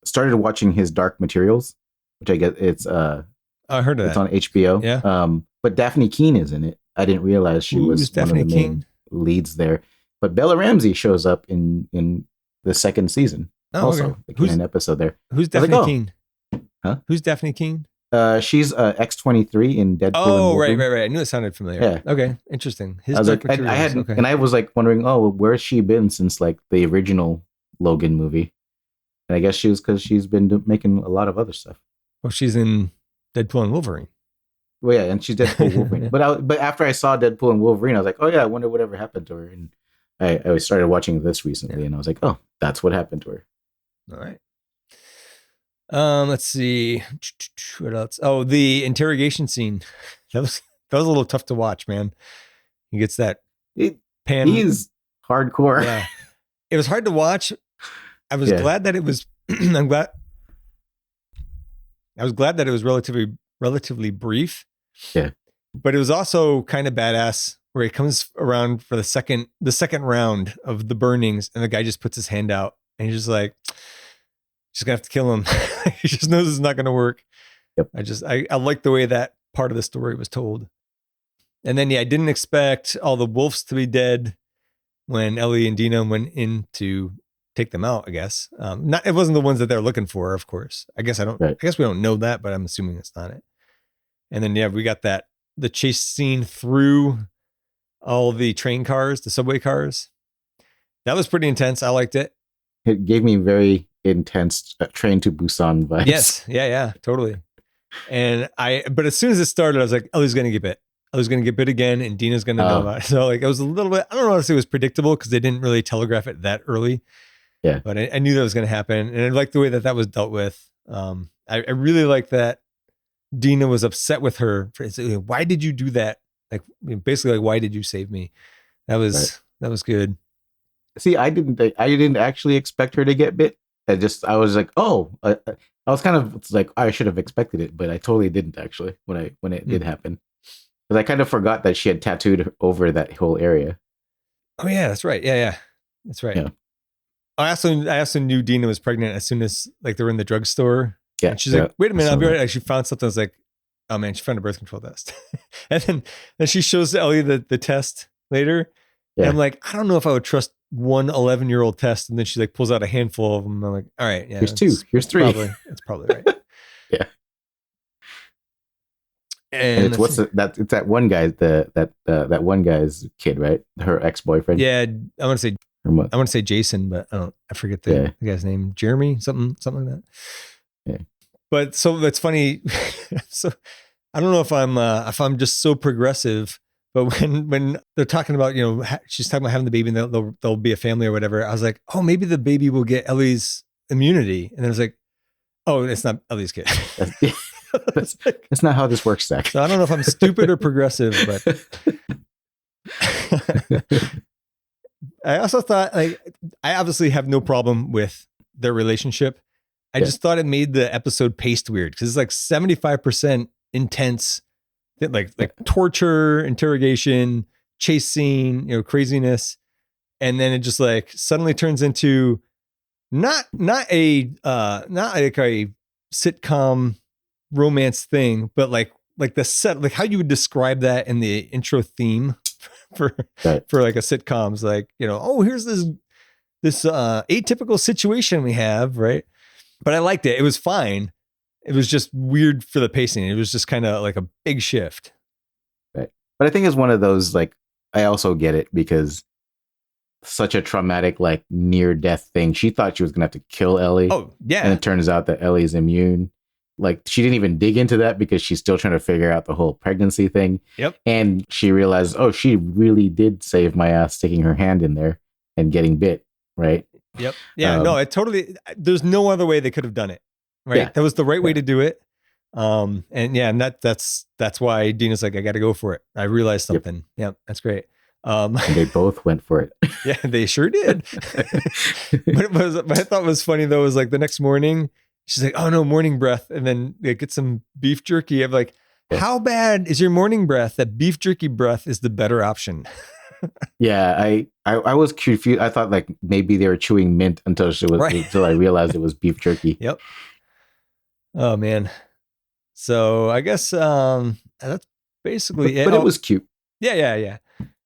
started watching his Dark Materials, which I guess it's I heard of it's that. on HBO. Yeah. But Daphne Keane is in it. I didn't realize she was Daphne one of the main leads there. But Bella Ramsey shows up in the second season. Oh, also, okay. like in an episode there. Who's Daphne Keane? Huh? Who's Daphne Keane? She's X-23 in Deadpool. Oh, and right. Wolverine. I knew it sounded familiar. Yeah. Okay, interesting. I was like, I hadn't, and I was like wondering, oh, where's she been since like the original Logan movie? And I guess she was because she's been making a lot of other stuff. Well, she's in Deadpool and Wolverine. Well, yeah, and she's Deadpool and Wolverine. But after I saw Deadpool and Wolverine, I was like, oh yeah, I wonder whatever happened to her. And I started watching this recently, and I was like, oh, that's what happened to her. All right. Let's see. What else? Oh, the interrogation scene. That was a little tough to watch, man. He gets that pan. He's hardcore. Yeah. It was hard to watch. I was glad that it was I was glad that it was relatively brief. Yeah. But it was also kind of badass where he comes around for the second round of the burnings and the guy just puts his hand out and he's just like, just gonna have to kill him. He just knows it's not gonna work. Yep. I like the way that part of the story was told. And then I didn't expect all the wolves to be dead when Ellie and Dina went in to take them out, I guess. It wasn't the ones that they're looking for, of course. I guess I guess we don't know that, but I'm assuming it's not it. And then we got the chase scene through all the train cars, the subway cars. That was pretty intense. I liked it. It gave me very intense Train to Busan vibes. Yes. Yeah, totally. And but as soon as it started, I was like, Ellie's going to get bit. Ellie's going to get bit again and Dina's going to know about it. So like, it was a little bit, I don't know if it was predictable because they didn't really telegraph it that early. Yeah. But I knew that was going to happen. And I liked the way that was dealt with. I really like that Dina was upset with her for, why did you do that? Like basically like, why did you save me? That was good. See, I didn't actually expect her to get bit. I was like, oh, I was kind of like, I should have expected it, but I totally didn't actually when it did happen. Because I kind of forgot that she had tattooed over that whole area. Oh yeah, that's right. Yeah, that's right. Yeah. I also knew Dina was pregnant as soon as like they were in the drugstore. Yeah. And she's like, wait a minute, I'll be right. Like, she found something. I was like, oh man, she found a birth control test. And then she shows Ellie the test later. Yeah. And I'm like, I don't know if I would trust one 11-year-old test. And then she like pulls out a handful of them. I'm like, all right, yeah. Here's 2. Here's 3. It's probably right. Yeah. And it's it's that one guy, that one guy's kid, right? Her ex-boyfriend. Yeah, I want to say Jason, but I forget the guy's name. Jeremy, something like that. Yeah. But so that's funny. So I don't know if I'm just so progressive, but when they're talking about, she's talking about having the baby and they'll be a family or whatever. I was like, oh, maybe the baby will get Ellie's immunity. And then I was like, oh, it's not Ellie's kid. That's not how this works, Zach. So I don't know if I'm stupid or progressive, but I also thought, like, I obviously have no problem with their relationship. I just thought it made the episode paced weird because it's like 75% intense, like torture, interrogation, chase scene, craziness, and then it just like suddenly turns into not like a sitcom romance thing, but like the set, like how you would describe that in the intro theme for like a sitcom's like, here's this atypical situation we have, right? But I liked it. It was fine. It was just weird for the pacing. It was just kind of like a big shift. Right. But I think it's one of those, like, I also get it because such a traumatic, like, near death thing. She thought she was going to have to kill Ellie. Oh, yeah. And it turns out that Ellie's immune. like she didn't even dig into that because she's still trying to figure out the whole pregnancy thing. Yep. And she realized, oh, she really did save my ass sticking her hand in there and getting bit, right? Yep. Yeah, no, it totally, there's no other way they could have done it. Right. Yeah. That was the right way to do it. And that's why Dina's like, I got to go for it. I realized something. Yep. That's great. And they both went for it. Yeah, they sure did. What I thought was funny though was like the next morning, she's like, oh no, morning breath. And then they get some beef jerky. I'm like, how bad is your morning breath that beef jerky breath is the better option? Yeah, I was confused. I thought like maybe they were chewing mint until I realized it was beef jerky. Yep. Oh man. So I guess that's basically it. But it was cute. Yeah.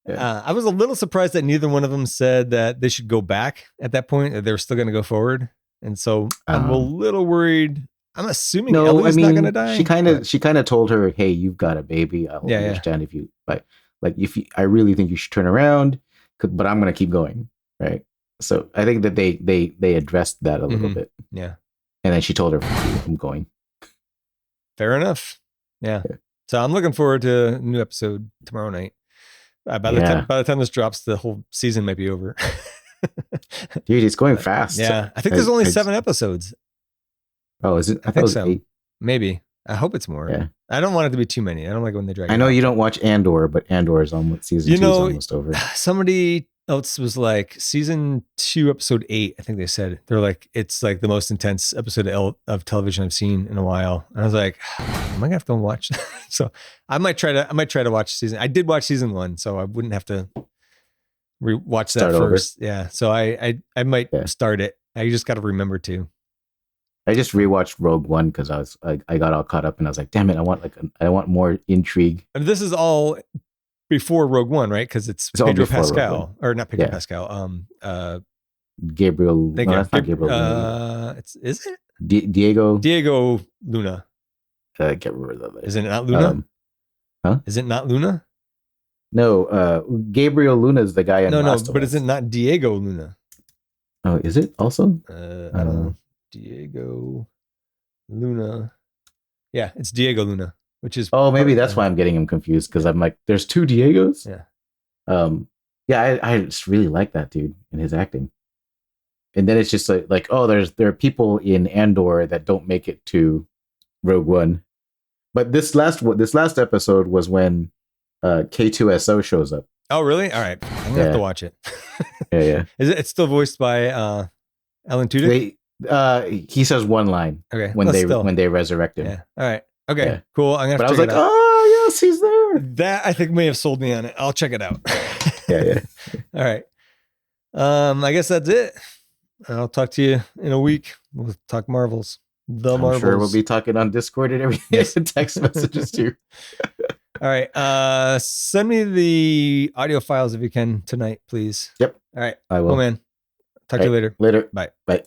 I was a little surprised that neither one of them said that they should go back at that point, that they were still going to go forward. And so I'm a little worried. I'm assuming Ellie's not going to die. She kind of told her, "Hey, you've got a baby. I'll understand if you I really think you should turn around, but I'm going to keep going." Right. So I think that they addressed that a little bit. Yeah. And then she told her, "I'm going." Fair enough. Yeah. So I'm looking forward to a new episode tomorrow night. By the time this drops, the whole season might be over. Dude, it's going fast. Yeah. I think there's only 7 episodes. Oh, is it? I think so. 8. Maybe. I hope it's more. Yeah. I don't want it to be too many. I don't like when they drag. I know you don't watch Andor, but Andor is on season 2 is almost over. Somebody else was like season 2, episode 8. I think they said they're like, it's like the most intense episode of television I've seen in a while. And I was like, am I gonna have to watch that? So I might try to watch season. I did watch season 1, so I wouldn't have to watch that first. Yeah. So I might start it. I just got to remember to. I just rewatched Rogue One because I got all caught up and I was like, damn it, I want more intrigue. And this is all before Rogue One, right? Because it's Pedro Pascal, or not Pedro Pascal. Gabriel. Thank you. That's not Gabriel. Is it Diego Luna? I can't remember that. Is it not Luna? Huh? Is it not Luna? No, Gabriel Luna is the guy in Last of but Us. is it not Diego Luna? Oh, is it also? I don't know. Diego Luna. Yeah, it's Diego Luna, which is. Oh, maybe that's why I'm getting him confused because I'm like, there's 2 Diegos. Yeah. I just really like that dude and his acting. And then it's just like oh, there are people in Andor that don't make it to Rogue One, but this last episode was when K2SO shows up. Oh, really? All right, I'm gonna have to watch it. Yeah. Is it? It's still voiced by Alan Tudyk? He says one line. Okay. When they resurrect him. Yeah. All right. Okay. Cool. I'm gonna. But I was like, oh yes, he's there. That I think may have sold me on it. I'll check it out. Yeah. All right. I guess that's it. I'll talk to you in a week. We'll talk Marvels. Marvels. I'm sure we'll be talking on Discord and everything. Yes. And text messages too. All right. Send me the audio files if you can tonight, please. Yep. All right. I will. Oh man. Talk to you later. Later. Bye. Bye.